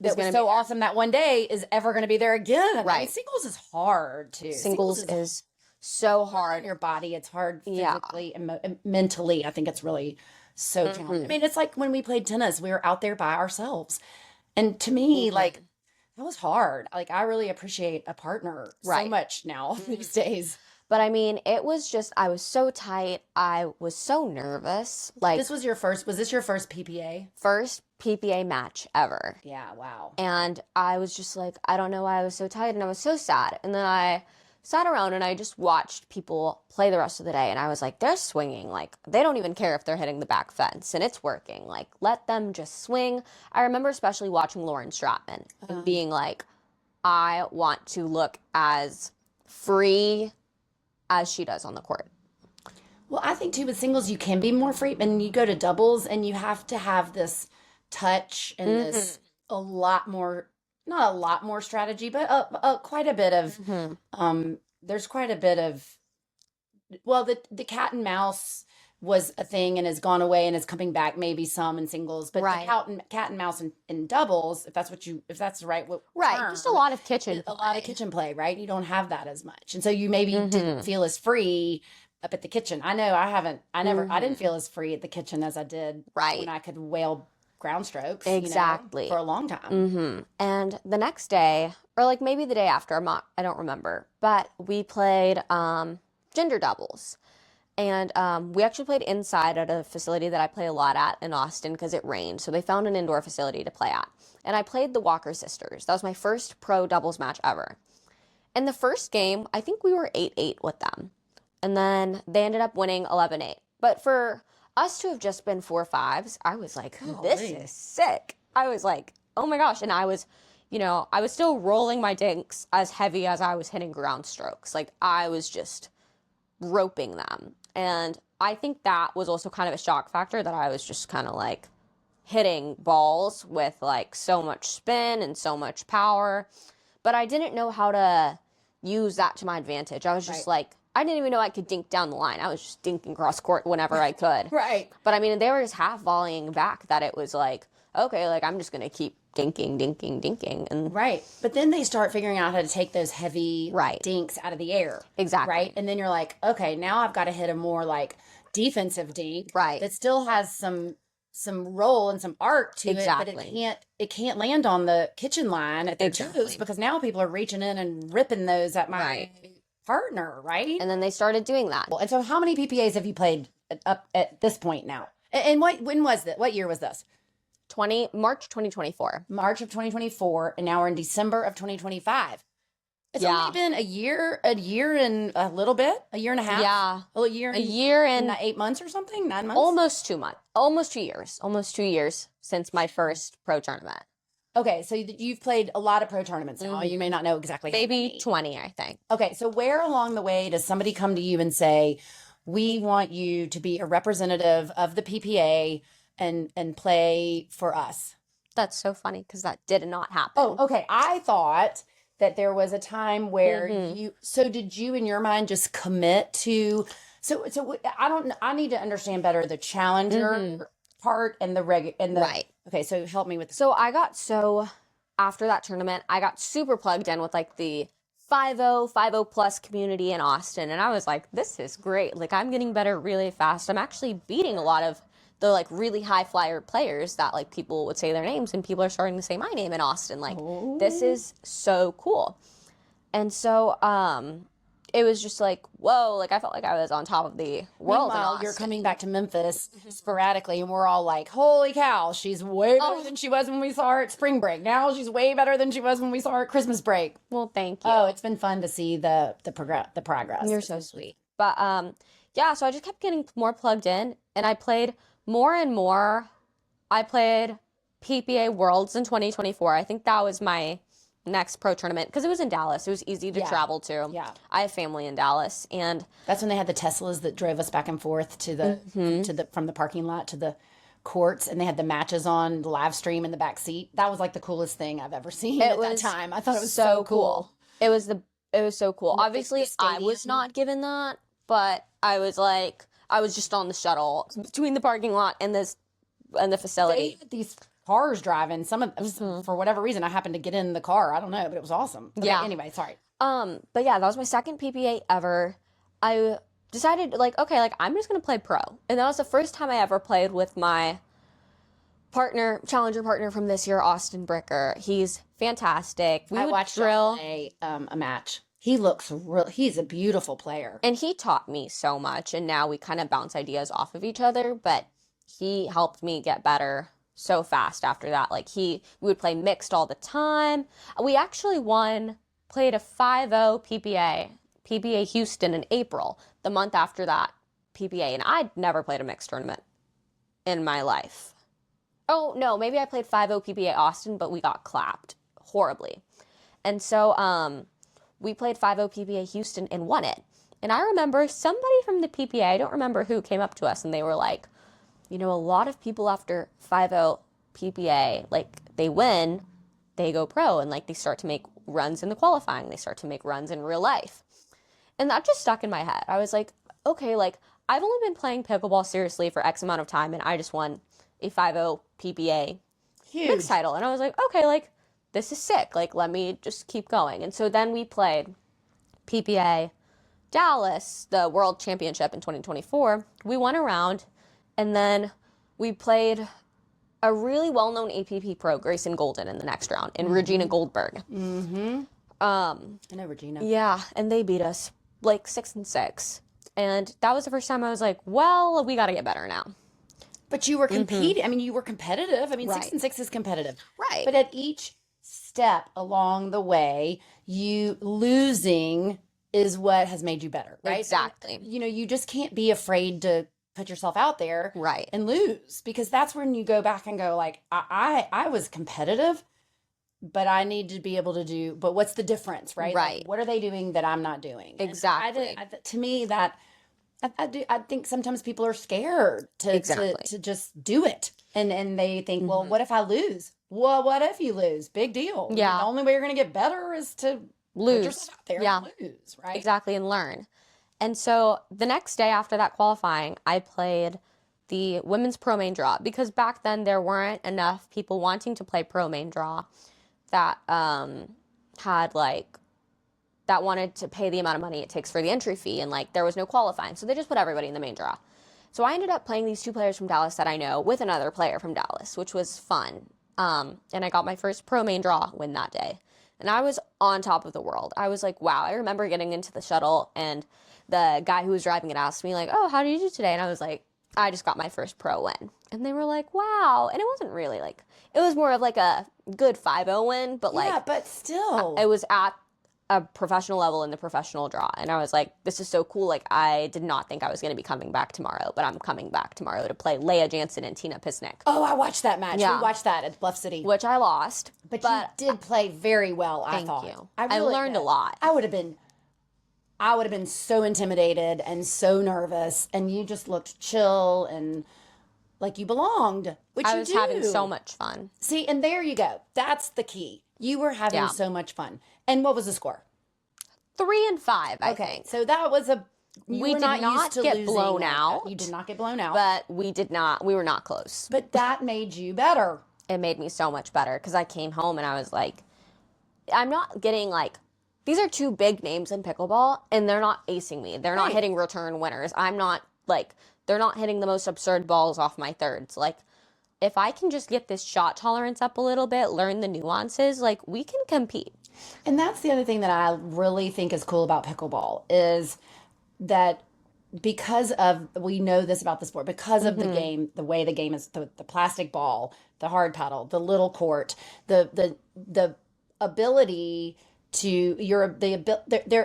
that was so awesome that one day is ever going to be there again. Right. I mean, singles is hard too. Singles is so hard. On your body. It's hard physically and mentally. I think it's really so challenging. I mean, it's like when we played tennis, we were out there by ourselves. And to me, like, that was hard. Like, I really appreciate a partner so much now these days. But I mean, it was just, I was so tight. I was so nervous. Like, was this your first PPA? First PPA match ever. Yeah, wow. And I was just like, I don't know why I was so tight, and I was so sad. And then I sat around and I just watched people play the rest of the day, and I was like, they're swinging. Like, they don't even care if they're hitting the back fence, and it's working. Like, let them just swing. I remember especially watching Lauren Stratman and being like, I want to look as free as she does on the court. Well, I think too with singles you can be more free, and you go to doubles and you have to have this touch and this not a lot more strategy, but quite a bit of there's quite a bit of, well, the cat and mouse was a thing and has gone away and is coming back, maybe some in singles, but Right. the cat and mouse in doubles, if that's the right Right. Just a lot of kitchen a lot of kitchen play, right? You don't have that as much. And so you maybe didn't feel as free up at the kitchen. I know I didn't feel as free at the kitchen as I did Right. when I could whale ground strokes, Exactly. for a long time. And the next day, or like maybe the day after, I don't remember, but we played gender doubles. And we actually played inside at a facility that I play a lot at in Austin because it rained. So they found an indoor facility to play at. And I played the Walker sisters. That was my first pro doubles match ever. In the first game, I think we were 8-8 with them. And then they ended up winning 11-8. But for us to have just been 4-5s, I was like, this is sick. I was like, oh my gosh. And I was still rolling my dinks as heavy as I was hitting ground strokes. Like, I was just roping them. And I think that was also kind of a shock factor, that I was just kind of like hitting balls with like so much spin and so much power. But I didn't know how to use that to my advantage. I was just like, I didn't even know I could dink down the line. I was just dinking cross court whenever I could. Right. But I mean, they were just half volleying back, that it was like, okay, like I'm just going to keep dinking. And right. But then they start figuring out how to take those heavy dinks out of the air. Exactly. Right. And then you're like, okay, now I've got to hit a more like defensive dink. Right. That still has some roll and some arc to it, but it can't land on the kitchen line at their toes, because now people are reaching in and ripping those at my partner, right? And then they started doing that. And so how many PPAs have you played up at this point now? And when was that? What year was this? March 2024. March of 2024, and now we're in December of 2025. It's only been a year and a little bit, a year and a half. Yeah. A year and 8 months or something, 9 months? Almost 2 months. Almost 2 years. Almost 2 years since my first pro tournament. Okay, so you've played a lot of pro tournaments now. You may not know exactly how many. Maybe 20, I think. Okay, so where along the way does somebody come to you and say, we want you to be a representative of the PPA and play for us? That's so funny, because that did not happen. Oh, okay. I thought that there was a time where did you in your mind just commit to, I need to understand better the challenger part and the right. Okay, so help me with So after that tournament, I got super plugged in with like the 5-0 plus community in Austin. And I was like, this is great. Like, I'm getting better really fast. I'm actually beating a lot of the like really high flyer players that like people would say their names, and people are starting to say my name in Austin. Like, this is so cool. And so, it was just like, whoa, like I felt like I was on top of the world. Meanwhile, you're coming back to Memphis sporadically, and we're all like, holy cow, she's way better than she was when we saw her at spring break. Now she's way better than she was when we saw her at Christmas break. Well, thank you. Oh, it's been fun to see the progress. You're so sweet. But so I just kept getting more plugged in, and I played more and more. I played PPA Worlds in 2024. I think that was my next pro tournament, because it was in Dallas. It was easy to travel to. Yeah. I have family in Dallas, and that's when they had the Teslas that drove us back and forth to the from the parking lot to the courts, and they had the matches on the live stream in the back seat. That was like the coolest thing I've ever seen at that time. I thought it was so cool. It was so cool. Obviously, I was not given that, but I was just on the shuttle between the parking lot and the facility. They had these cars driving. Some of for whatever reason, I happened to get in the car. I don't know, but it was awesome. Okay, yeah. Anyway, sorry. But yeah, that was my second PPA ever. I decided okay, like I'm just gonna play pro, and that was the first time I ever played with my challenger partner from this year, Austin Bricker. He's fantastic. I watched drill a match. He's a beautiful player. And he taught me so much, and now we kind of bounce ideas off of each other, but he helped me get better so fast after that. Like we would play mixed all the time. We actually played a 5-0 PPA Houston in April, the month after that PPA, and I'd never played a mixed tournament in my life. Oh, no, maybe I played 5-0 PPA Austin, but we got clapped horribly. And so, we played 5-0 PPA Houston and won it. And I remember somebody from the PPA, I don't remember who, came up to us and they were like, a lot of people after 5-0 PPA, like, they win, they go pro, and, like, they start to make runs in the qualifying. They start to make runs in real life. And that just stuck in my head. I was like, okay, like, I've only been playing pickleball seriously for X amount of time, and I just won a 5-0 PPA Huge. mixed title. And I was like, okay, like, this is sick. Like, let me just keep going. And so then we played PPA Dallas, the World Championship in 2024. We went around, and then we played a really well-known APP pro, Grayson Golden, in the next round, and Regina Goldberg. I know Regina. Yeah, and they beat us like 6-6. And that was the first time I was like, well, we got to get better now. But you were competing. I mean, you were competitive. I mean, Right. 6-6 is competitive. Right. But at each step along the way, you losing is what has made you better, right? Exactly. And, you know, you just can't be afraid to put yourself out there Right. and lose, because that's when you go back and go like, I was competitive, but I need to be able to do, but what's the difference, right? Right. Like, what are they doing that I'm not doing? And Exactly. to me, that I think sometimes people are scared to just do it. And they think, well, what if I lose? Well, what if you lose? Big deal. Yeah. The only way you're going to get better is to Lose. put yourself out there Yeah. and lose, right? Exactly, and learn. And so the next day after that qualifying, I played the women's pro main draw, because back then there weren't enough people wanting to play pro main draw that had like that wanted to pay the amount of money it takes for the entry fee, and like there was no qualifying, so they just put everybody in the main draw. So I ended up playing these two players from Dallas that I know with another player from Dallas, which was fun. And I got my first pro main draw win that day. And I was on top of the world. I was like, wow. I remember getting into the shuttle, and the guy who was driving it asked me like, oh, how did you do today? And I was like, I just got my first pro win. And they were like, wow. And it wasn't really like, it was more of like a good 5-0 win, but like, yeah, but still. it was at a professional level in the professional draw. And I was like, this is so cool. Like, I did not think I was going to be coming back tomorrow, but I'm coming back tomorrow to play Leah Jansen and Tina Pisnick. Oh, I watched that match. Yeah. We watched that at Bluff City. Which I lost. But you did play very well, I thought. Thank you. I I really learned did. a lot. I would have been so intimidated and so nervous, and you just looked chill and like you belonged, which I you was do. having so much fun. See, and there you go. That's the key. You were having Yeah. so much fun. And what was the score? 3-5, I think. So that was We were did not used to get losing blown like that. out. You did not get blown out. But we were not close. But that made you better. It made me so much better, because I came home and I was like, I'm not getting like, these are two big names in pickleball, and they're not acing me. They're not Right. hitting return winners. I'm not like, they're not hitting the most absurd balls off my thirds. Like, if I can just get this shot tolerance up a little bit, learn the nuances, like, we can compete. And that's the other thing that I really think is cool about pickleball is that because of, we know this about the sport, because of the game, the way the game is, the plastic ball, the hard paddle, the little court, the ability to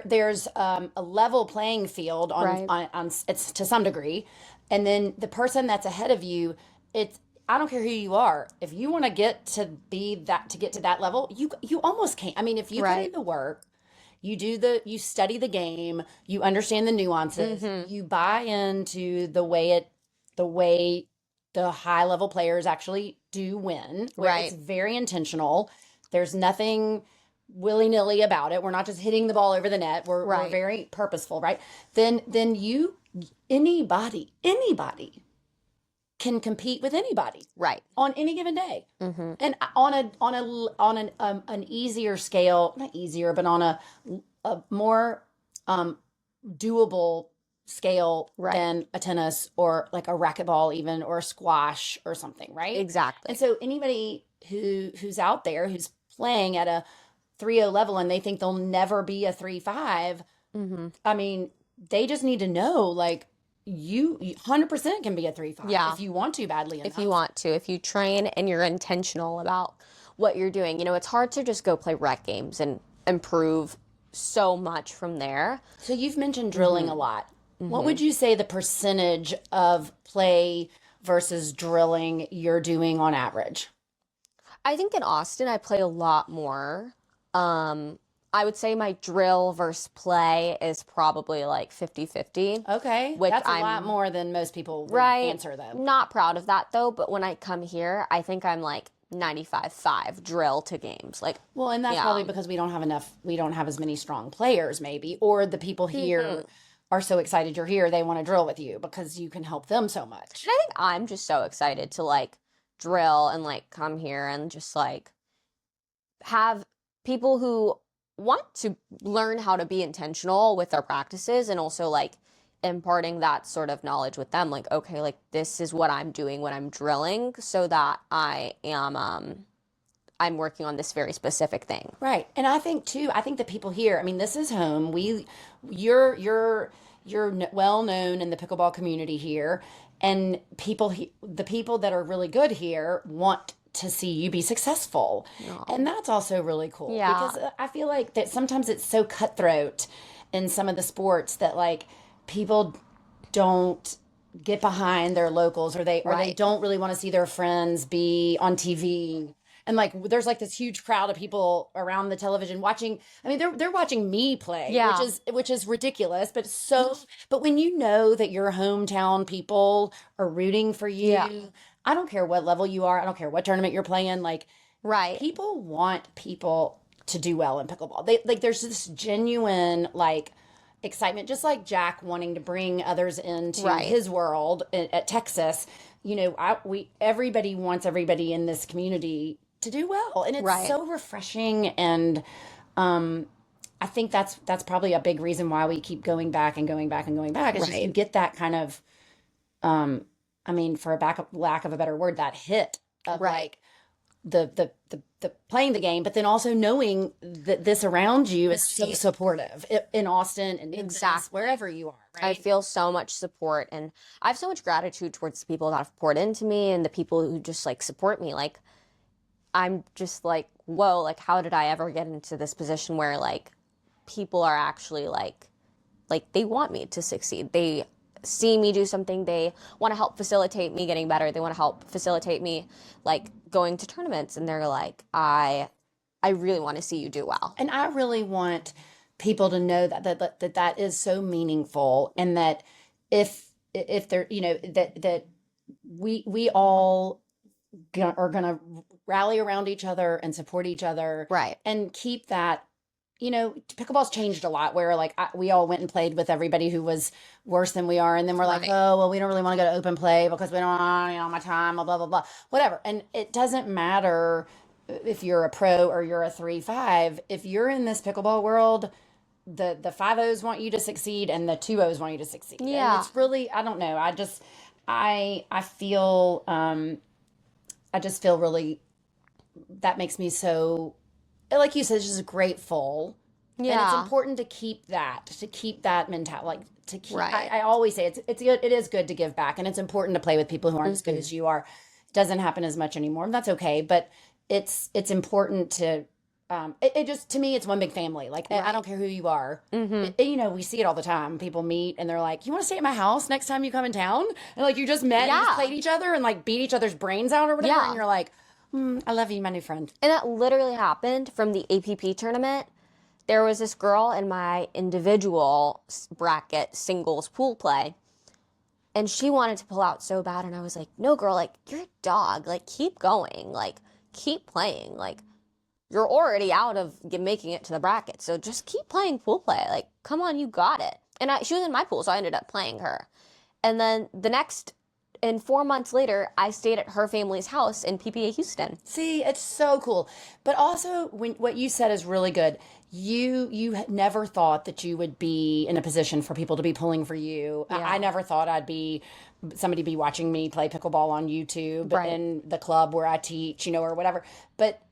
there's a level playing field Right. on it's to some degree, and then the person that's ahead of you, it's, I don't care who you are, if you want to get to that level, you almost can't. I mean, if you put Right. in the work, you study the game, you understand the nuances, you buy into the way the high level players actually do win, where Right. it's very intentional. There's nothing willy-nilly about it. We're not just hitting the ball over the net. We're Right. very purposeful, right? Then anybody can compete with anybody Right. on any given day, and on an easier scale, not easier, but on a more doable scale Right. than a tennis or like a racquetball, even, or a squash or something, right? Exactly. And so anybody who's out there who's playing at a 3-0 level and they think they'll never be a 3-5, I mean, they just need to know, like, you 100% can be a 3-5 Yeah. if you want to badly enough. If you want to, if you train and you're intentional about what you're doing. You know, it's hard to just go play rec games and improve so much from there. So you've mentioned drilling a lot. What would you say the percentage of play versus drilling you're doing on average? I think in Austin, I play a lot more. I would say my drill versus play is probably like 50-50. Okay. Which That's a I'm- lot more than most people would Right. answer, though. Not proud of that though, but when I come here, I think I'm like 95-5 drill to games. Like, Well, and that's Yeah. probably because we don't have as many strong players, maybe, or the people here are so excited you're here. They want to drill with you because you can help them so much. And I think I'm just so excited to like drill and like come here and just like have people who want to learn how to be intentional with their practices and also like imparting that sort of knowledge with them. Like, okay, like this is what I'm doing when I'm drilling so that I'm working on this very specific thing. Right. And I think too, I think the people here, I mean, this is home. You're well known in the pickleball community here, and the people that are really good here want to see you be successful. And that's also really cool. Yeah. Because I feel like that sometimes it's so cutthroat in some of the sports that like people don't get behind their locals, or they Right. don't really want to see their friends be on TV. And like there's like this huge crowd of people around the television watching. I mean, they're watching me play, Yeah. which is ridiculous, but when you know that your hometown people are rooting for you, Yeah. I don't care what level you are, I don't care what tournament you're playing, like Right. people want people to do well in pickleball. They like there's this genuine like excitement, just like Jack wanting to bring others into Right. his world at Texas. You know, everybody wants everybody in this community to do well, and it's Right. so refreshing. And I think that's probably a big reason why we keep going back and going back and going back. It's just Right. you get that kind of, I mean, for lack of a better word, that hit of Right. like the playing the game, but then also knowing that this around you is so supportive in Austin and in Exactly. wherever you are, I right? feel so much support, and I have so much gratitude towards the people that have poured into me and the people who just like support me. Like, I'm just like, whoa, like how did I ever get into this position where like people are actually like they want me to succeed. They see me do something, they want to help facilitate me getting better. They want to help facilitate me like going to tournaments, and they're like, I really want to see you do well. And I really want people to know that is so meaningful, and that if they're, you know, that we all are gonna rally around each other and support each other, Right. and keep that. You know, pickleball's changed a lot where like we all went and played with everybody who was worse than we are. And then we're like, Right. oh, well, we don't really want to go to open play because we don't want, you know, my time, blah, blah, blah, whatever. And it doesn't matter if you're a pro or you're a 3-5. If you're in this pickleball world, the 5-0s want you to succeed and the 2-0s want you to succeed. Yeah. And it's really, I don't know. I feel, I just feel really, that makes me so, like you said, it's just grateful. And it's Yeah. important to keep that mentality, like to keep, Right. I always say it's good. It is good to give back, and it's important to play with people who aren't as good as you are. It doesn't happen as much anymore, and that's okay. But it's important to, it just, to me, it's one big family. Like, I don't care who you are. You know, we see it all the time. People meet and they're like, you want to stay at my house next time you come in town? And like, you just met and Yeah. just played each other and like beat each other's brains out or whatever. Yeah. And you're like, I love you, my new friend. And that literally happened from the APP tournament. There was this girl in my individual bracket singles pool play, and she wanted to pull out so bad. And I was like, no, girl, like, you're a dog. Like, keep going. Like, keep playing. Like, you're already out of making it to the bracket. So just keep playing pool play. Like, come on, you got it. And she was in my pool, so I ended up playing her. And then and 4 months later, I stayed at her family's house in PPA Houston. See, it's so cool. But also, what you said is really good. You had never thought that you would be in a position for people to be pulling for you. Yeah. I never thought somebody be watching me play pickleball on YouTube Right. in the club where I teach, you know, or whatever. But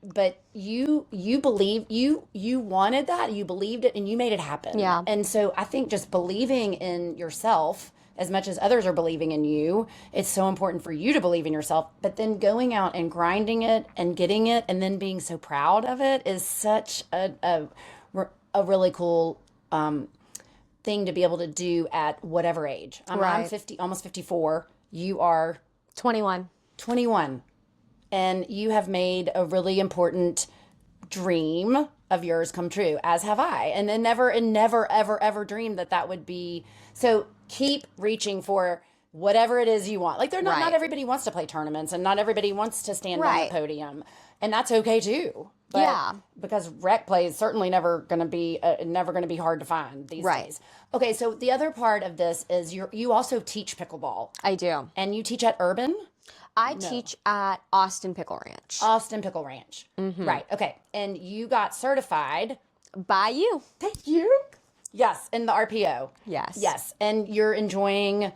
you believe, you wanted that, you believed it, and you made it happen. Yeah. And so I think just believing in yourself as much as others are believing in you, it's so important for you to believe in yourself. But then going out and grinding it and getting it and then being so proud of it is such a really cool thing to be able to do at whatever age. I'm Right. 50, almost 54. You are 21. 21. And you have made a really important dream of yours come true, as have I. And then never, ever, ever dreamed that would be. So keep reaching for whatever it is you want. Like they're not Right. everybody wants to play tournaments and not everybody wants to stand on Right. the podium. And that's okay too. But Yeah. because rec play is certainly never going to be hard to find these Right. days. Okay, so the other part of this is you also teach pickleball. I do. And you teach at Urban? I teach at Austin Pickle Ranch. Austin Pickle Ranch. Right. Okay. And you got certified. By you. Thank you. Yes, in the RPO. Yes. Yes. And you're enjoying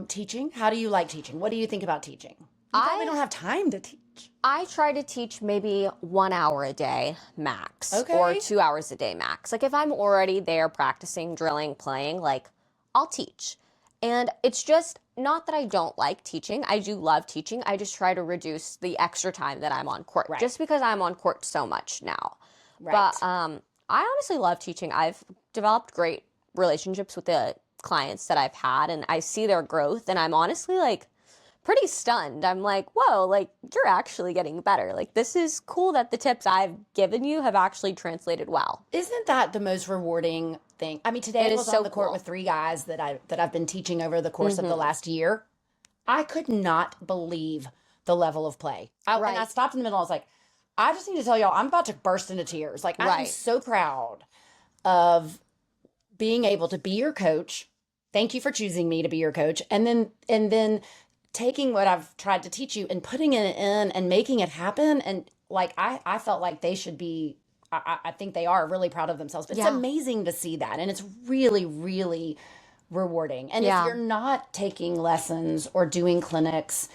teaching? How do you like teaching? What do you think about teaching? You probably don't have time to teach. I try to teach maybe 1 hour a day max. Okay. Or 2 hours a day max. Like if I'm already there practicing, drilling, playing, like I'll teach. And it's just not that I don't like teaching. I do love teaching. I just try to reduce the extra time that I'm on court. Right. Just because I'm on court so much now. Right. But I honestly love teaching. I've developed great relationships with the clients that I've had and I see their growth and I'm honestly like pretty stunned. I'm like, whoa, like you're actually getting better. Like this is cool that the tips I've given you have actually translated well. Isn't that the most rewarding thing? I mean, today I was so on the court cool. with 3 guys that I've been teaching over the course of the last year. I could not believe the level of play. And I Right. stopped in the middle. I was like, I just need to tell y'all, I'm about to burst into tears. Like, I'm Right. so proud of being able to be your coach. Thank you for choosing me to be your coach. And then taking what I've tried to teach you and putting it in and making it happen. And like, I felt like they should be, I think they are really proud of themselves. But it's Yeah. amazing to see that. And it's really, really rewarding. And Yeah. if you're not taking lessons or doing clinics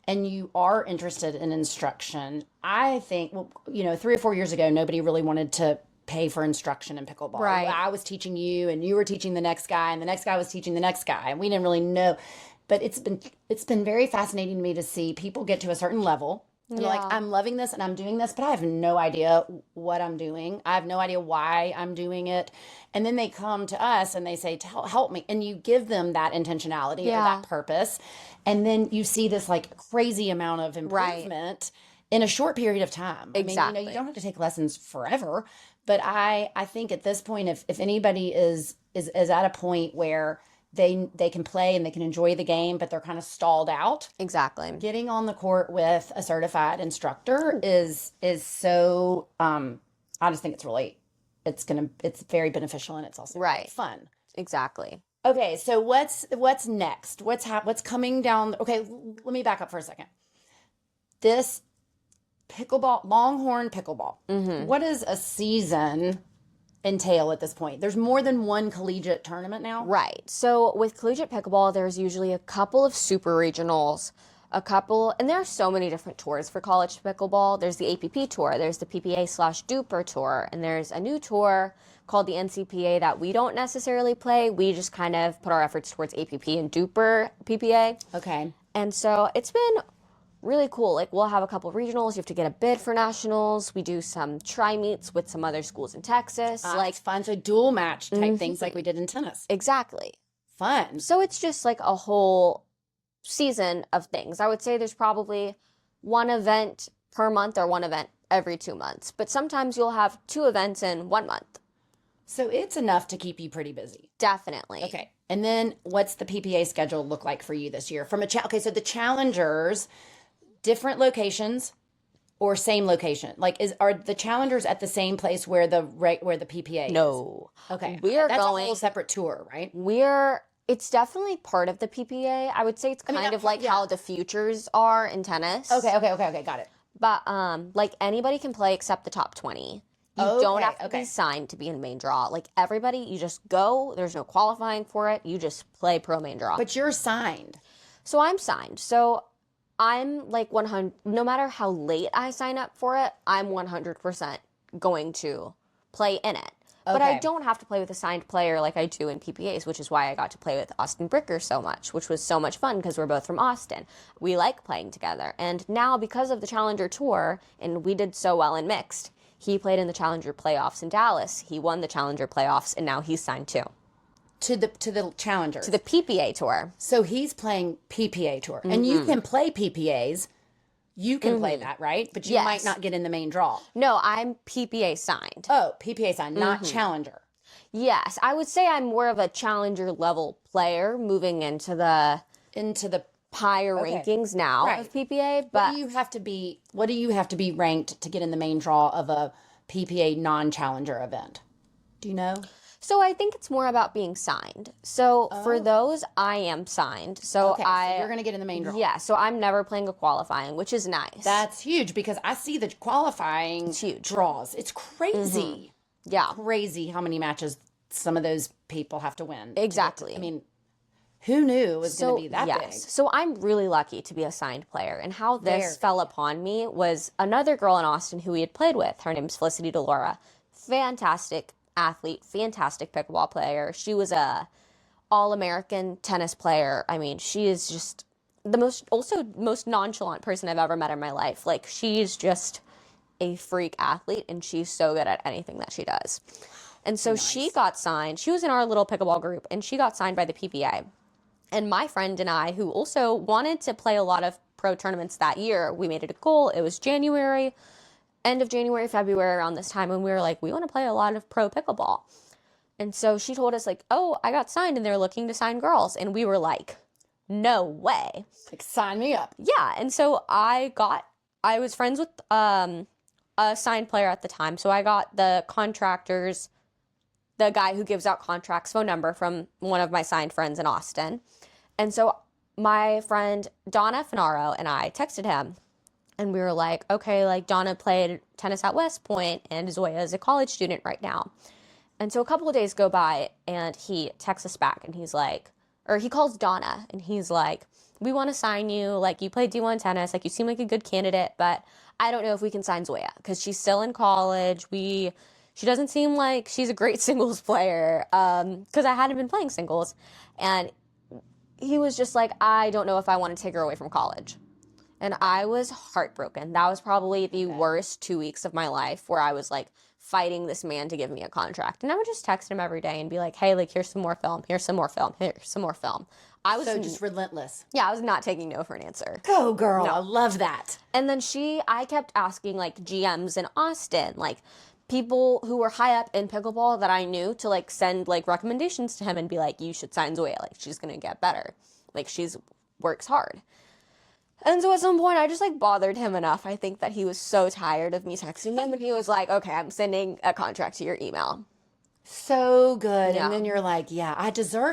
and you are interested in instruction, I think, well, 3 or 4 years ago, nobody really wanted to pay for instruction in pickleball. Right. I was teaching you and you were teaching the next guy and the next guy was teaching the next guy. And we didn't really know. But it's been very fascinating to me to see people get to a certain level. And they're like, Yeah. I'm loving this and I'm doing this, but I have no idea what I'm doing. I have no idea why I'm doing it. And then they come to us and they say, help me. And you give them that intentionality or Yeah. that purpose. And then you see this like crazy amount of improvement in a short period of time. I mean, Exactly. you don't have to take lessons forever. But I think at this point, if anybody is at a point where they can play and they can enjoy the game, but they're kind of stalled out, Exactly. getting on the court with a certified instructor is so I just think it's very beneficial and it's also Right. fun. Exactly. Okay, so what's next? What's coming down? Okay, let me back up for a second. This pickleball, Longhorn Pickleball. What does a season entail at this point? There's more than one collegiate tournament now. Right. So with collegiate pickleball, there's usually a couple of super regionals, and there are so many different tours for college pickleball. There's the APP tour, there's the PPA/Duper tour, and there's a new tour called the NCPA that we don't necessarily play. We just kind of put our efforts towards APP and Duper PPA. Okay. And so it's been really cool. Like we'll have a couple regionals. You have to get a bid for nationals. We do some tri-meets with some other schools in Texas. Like fun, so dual match type things like we did in tennis. Exactly. Fun. So it's just like a whole season of things. I would say there's probably one event per month or one event every 2 months. But sometimes you'll have 2 events in 1 month. So it's enough to keep you pretty busy. Definitely. Okay. And then what's the PPA schedule look like for you this year? Okay, so the challengers, different locations or same location? Like are the challengers at the same place where the PPA is? No. Okay. We're That's going a whole separate tour, right? It's definitely part of the PPA. I would say it's kind of like how the futures are in tennis. Okay, got it. But like anybody can play except the top 20. You don't have to be signed to be in the main draw. Like everybody, you just go. There's no qualifying for it. You just play pro main draw. But you're signed. So I'm signed. So I'm like 100, no matter how late I sign up for it, I'm 100% going to play in it. But I Okay. don't have to play with a signed player like I do in PPAs, which is why I got to play with Austin Bricker so much, which was so much fun because we're both from Austin. We like playing together. And now because of the Challenger Tour, and we did so well in mixed, he played in the Challenger playoffs in Dallas. He won the Challenger playoffs, and now he's signed too. To the challengers. To the PPA Tour. So he's playing PPA tour. And you can play PPAs. You can play that, right? But you Yes. might not get in the main draw. No, I'm PPA signed. Oh, PPA signed, not challenger. Yes, I would say I'm more of a challenger level player moving into the into the higher rankings now of PPA, but what do you have to be ranked to get in the main draw of a PPA non-challenger event? Do you know? so I think it's more about being signed. So for those, I am signed. So Okay, so you're going to get in the main draw. Yeah, so I'm never playing a qualifying, which is nice. That's huge because I see the qualifying draws. It's crazy. Yeah. Crazy how many matches some of those people have to win. Exactly. I mean, who knew it was going to be that big? So I'm really lucky to be a signed player. And how this fell upon me was another girl in Austin who we had played with. Her name's Felicity Delora. Fantastic athlete, fantastic pickleball player. She was a all-American tennis player. I mean, she is just the most nonchalant person I've ever met in my life. Like, she's just a freak athlete, and she's so good at anything that she does. And so she got signed. She was in our little pickleball group, and she got signed by the PPA. And my friend and I, who also wanted to play a lot of pro tournaments that year, we made it a goal. It was January, end of January, February, around this time, and we were like, we want to play a lot of pro pickleball. And so she told us, like, oh, I got signed, and they're looking to sign girls. And we were like, no way. Like, sign me up. Yeah, and so I was friends with a signed player at the time, so I got the guy who gives out contracts phone number from one of my signed friends in Austin. And so my friend Donna Finaro and I texted him, and we were like, okay, like, Donna played tennis at West Point, and Zoeya is a college student right now. And so a couple of days go by, and he texts us back, and he's like, or he calls Donna, and he's like, we want to sign you, like, you play D1 tennis, like, you seem like a good candidate, but I don't know if we can sign Zoeya, because she's still in college. She doesn't seem like she's a great singles player, because I hadn't been playing singles. And he was just like, I don't know if I want to take her away from college. And I was heartbroken. That was probably the worst 2 weeks of my life, where I was like fighting this man to give me a contract. And I would just text him every day and be like, hey, like, here's some more film, here's some more film, here's some more film. I was just relentless. Yeah, I was not taking no for an answer. Go, girl. No. I love that. And then I kept asking, like, GMs in Austin, like, people who were high up in pickleball that I knew, to, like, send, like, recommendations to him and be like, you should sign Zoeya. Like, she's going to get better. Like, she's works hard. And so at some point, I just, like, bothered him enough. I think that he was so tired of me texting him, and he was like, okay, I'm sending a contract to your email. So good. Yeah. And then you're like, yeah,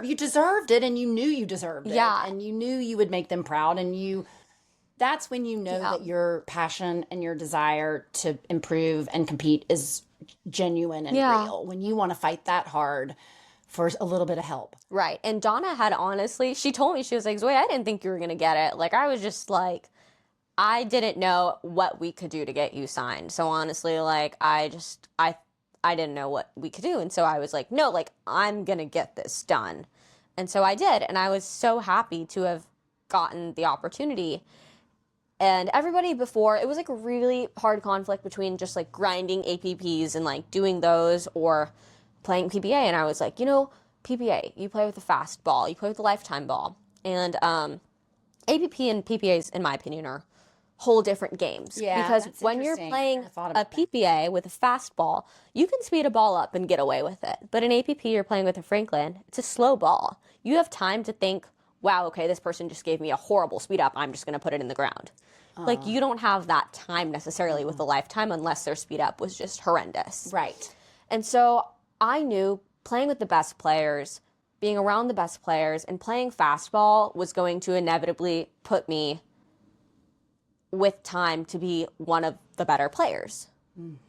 you deserved it, and you knew you deserved it. Yeah. And you knew you would make them proud, and that's when you know that your passion and your desire to improve and compete is genuine and real. When you want to fight that hard for a little bit of help. Right. And Donna had honestly, she told me, she was like, Zoeya, I didn't think you were going to get it. Like, I was just like, I didn't know what we could do to get you signed. So honestly, like, I didn't know what we could do. And so I was like, no, like, I'm going to get this done. And so I did. And I was so happy to have gotten the opportunity. And everybody before, it was like a really hard conflict between just like grinding APPs and like doing those or playing PPA. And I was like, PPA, you play with the fast ball, you play with the lifetime ball. And APP and PPAs, in my opinion, are whole different games. Yeah, because when you're playing a PPA with a fast ball, you can speed a ball up and get away with it. But in APP, you're playing with a Franklin, it's a slow ball. You have time to think, wow, okay, this person just gave me a horrible speed up, I'm just going to put it in the ground. Like, you don't have that time necessarily with the lifetime unless their speed up was just horrendous. Right. And so I knew playing with the best players, being around the best players, and playing fastball was going to inevitably put me with time to be one of the better players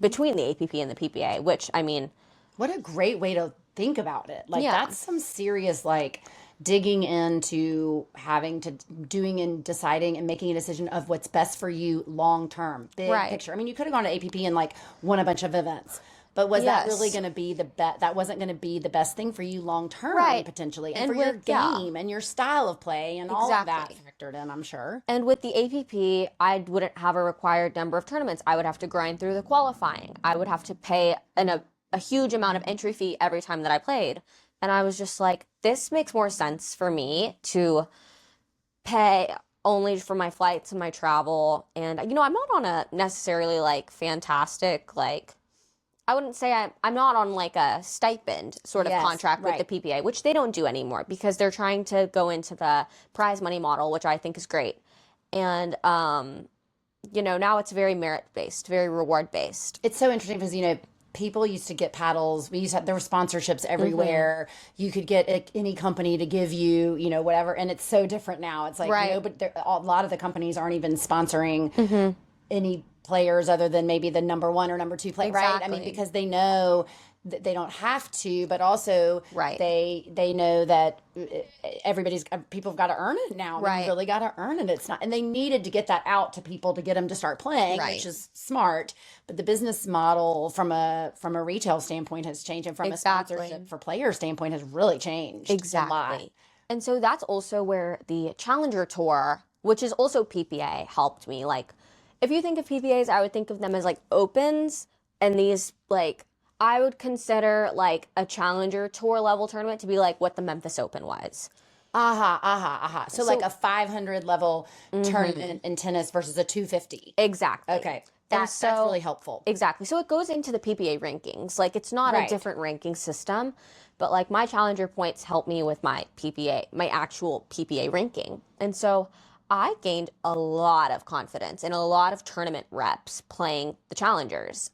between the APP and the PPA, which, I mean... What a great way to think about it. Like, that's some serious, like, digging into having to doing and deciding and making a decision of what's best for you long term, big picture. I mean, you could have gone to APP and like won a bunch of events, but was that really going to be that wasn't going to be the best thing for you long term, potentially, and for your game and your style of play and all of that factored in, I'm sure. And with the APP, I wouldn't have a required number of tournaments. I would have to grind through the qualifying. I would have to pay a huge amount of entry fee every time that I played. And I was just like, this makes more sense for me to pay only for my flights and my travel. And, I'm not on a necessarily, like, fantastic, like, I wouldn't say I'm not on like a stipend sort of Yes, contract with right. the PPA, which they don't do anymore because they're trying to go into the prize money model, which I think is great. And, now it's very merit based, very reward based. It's so interesting because, people used to get paddles. There were sponsorships everywhere. You could get any company to give you, whatever. And it's so different now. It's like, Right. but a lot of the companies aren't even sponsoring any players other than maybe the number one or number two player, right? I mean, Exactly. because they know that they don't have to, but also Right. they know that people have got to earn it now. Right. You really got to earn it. It's not, and they needed to get that out to people to get them to start playing, Right. which is smart. But the business model from a retail standpoint has changed, and from Exactly. a sponsorship for player standpoint has really changed a lot. Exactly. And so that's also where the Challenger Tour, which is also PPA, helped me. Like, if you think of PPAs, I would think of them as like opens, and these like I would consider like a Challenger Tour level tournament to be like what the Memphis Open was. So like a 500 level tournament in tennis versus a 250. Exactly. Okay. That's really helpful. Exactly. So it goes into the PPA rankings. Like, it's not a Right. different ranking system, but like my Challenger points help me with my PPA, my actual PPA ranking. And so I gained a lot of confidence and a lot of tournament reps playing the Challengers.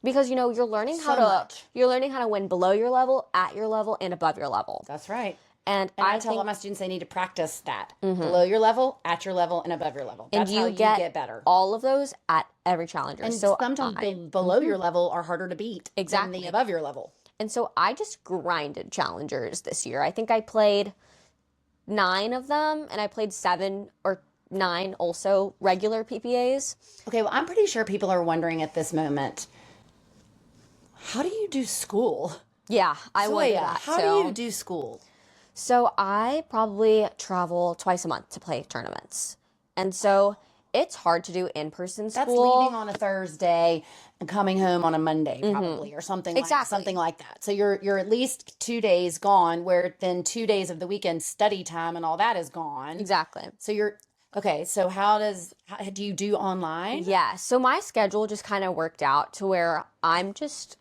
Because you're learning how So much. you're learning how to win below your level, at your level, and above your level. That's right. And I tell all my students they need to practice that below your level, at your level, and above your level. That's how you get better. all of those at every Challenger. And so sometimes below your level are harder to beat Exactly. than the above your level. And so I just grinded Challengers this year. I think I played 9 of them, and I played 7 or 9 also regular PPAs. Okay, well, I'm pretty sure people are wondering at this moment, how do you do school? Yeah, I wonder Zoeya, that how too. do you do school? So I probably travel twice a month to play tournaments. And so it's hard to do in-person school. That's leaving on a Thursday and coming home on a Monday, probably, or something Exactly. like that. So you're at least 2 days gone, where then 2 days of the weekend study time and all that is gone. Exactly. So okay. So how do you do online? Yeah, so my schedule just kind of worked out to where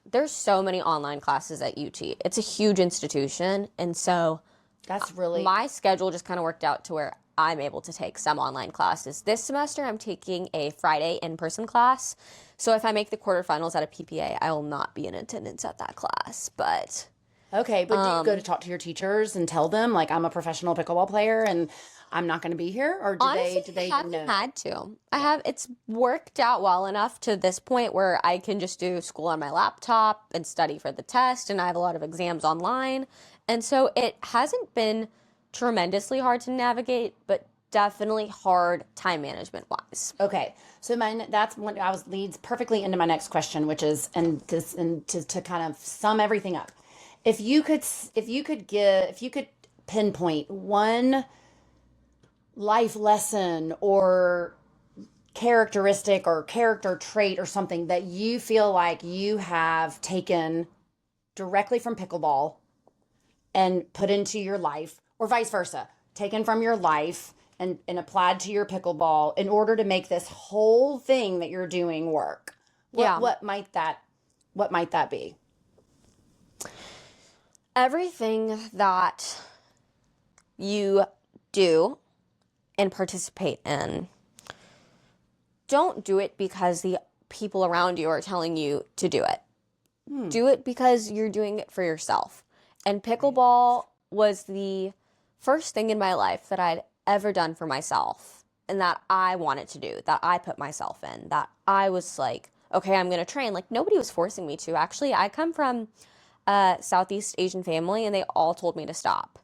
there's so many online classes at UT. It's a huge institution. And so That's really my schedule just kind of worked out to where I'm able to take some online classes. This semester, I'm taking a Friday in-person class. So if I make the quarterfinals at a PPA, I will not be in attendance at that class. But okay. But do you go to talk to your teachers and tell them, like, I'm a professional pickleball player and I'm not going to be here? Or honestly, do they I haven't know? had to. It's worked out well enough to this point where I can just do school on my laptop and study for the test, and I have a lot of exams online. And so it hasn't been tremendously hard to navigate, but definitely hard time management wise. Okay, so that's what leads perfectly into my next question, which is to kind of sum everything up. If you could pinpoint one life lesson or characteristic or character trait or something that you feel like you have taken directly from pickleball and put into your life, or vice versa, taken from your life and applied to your pickleball in order to make this whole thing that you're doing work. What might that be? Everything that you do and participate in, don't do it because the people around you are telling you to do it. Do it because you're doing it for yourself. And pickleball was the first thing in my life that I'd ever done for myself and that I wanted to do, that I put myself in, that I was like, okay, I'm going to train. Like, nobody was forcing me to. Actually, I come from a Southeast Asian family, and they all told me to stop.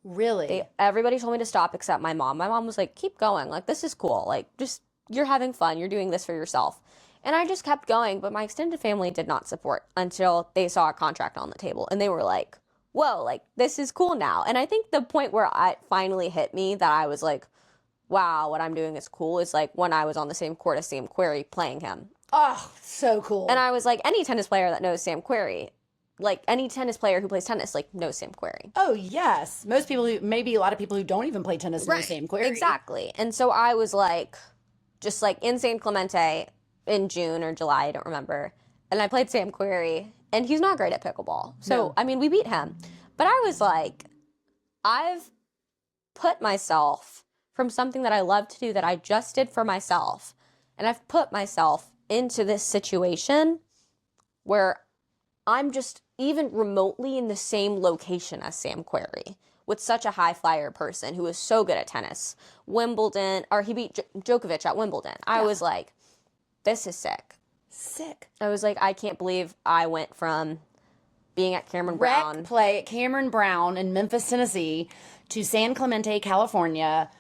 Really? Everybody told me to stop except my mom. My mom was like, keep going. Like, this is cool. Like, just, you're having fun. You're doing this for yourself. And I just kept going, but my extended family did not support until they saw a contract on the table. And they were like, whoa, like, this is cool now. And I think the point where it finally hit me that I was like, wow, what I'm doing is cool, is like when I was on the same court as Sam Querrey playing him. Oh, so cool. And I was like, any tennis player that knows Sam Querrey, like any tennis player who plays tennis, like, knows Sam Querrey. Oh, yes. Most people, maybe a lot of people who don't even play tennis know Sam Querrey. Exactly. And so I was like, just like in San Clemente in June or July, I don't remember. and I played Sam Querrey, and he's not great at pickleball. So, I mean, we beat him. But I was like, I've put myself from something that I love to do that I just did for myself, and I've put myself into this situation where I'm just even remotely in the same location as Sam Querrey with such a high flyer person who is so good at tennis. Wimbledon, or he beat Djokovic at Wimbledon. I was like, this is sick. Sick. I was like, I can't believe I went from being at Cameron Brown. Rec play at Cameron Brown in Memphis, Tennessee, to San Clemente, California,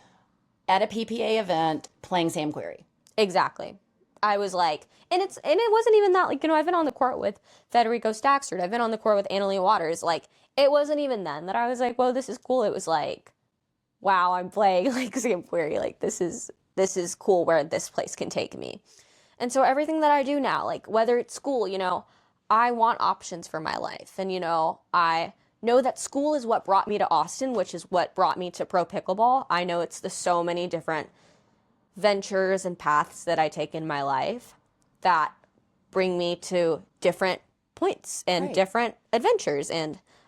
at a PPA event playing Sam Querrey. Exactly. I was like, and it wasn't even that, like, you know, I've been on the court with Federico Staxford. I've been on the court with Annalie Waters. Like, it wasn't even then that I was like, whoa, this is cool. It was like, wow, I'm playing like Sam Querrey. Like, this is cool where this place can take me. And so everything that I do now, like whether it's school, you know, I want options for my life. And, you know, I know that school is what brought me to Austin, which is what brought me to pro pickleball. I know it's the so many different ventures and paths that I take in my life that bring me to different points and different adventures.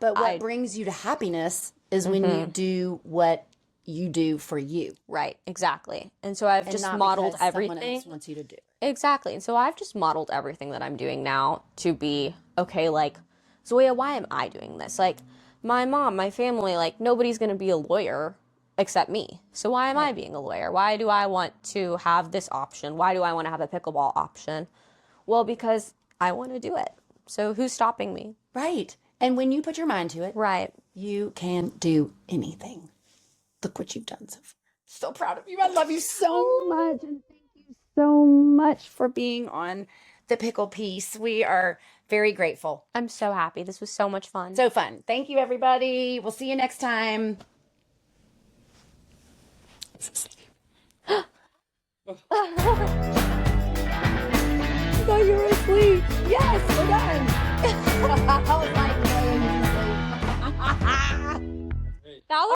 But what brings you to happiness is when you do what you do for you. Right, exactly. And so I've just modeled everything. Someone else wants you to do it. Exactly. And so I've just modeled everything that I'm doing now to be, okay, like, Zoeya, why am I doing this? Like, my mom, my family, like, nobody's going to be a lawyer except me. So why am I being a lawyer? Why do I want to have this option? Why do I want to have a pickleball option? Well, because I want to do it. So who's stopping me? Right. And when you put your mind to it, Right. you can do anything. Look what you've done so far. So proud of you. I love you so much. And thank you so much for being on the Pickle Piece. We are very grateful. I'm so happy. This was so much fun. So fun. Thank you, everybody. We'll see you next time. I thought you were asleep. Yes, we're done. I was like, That was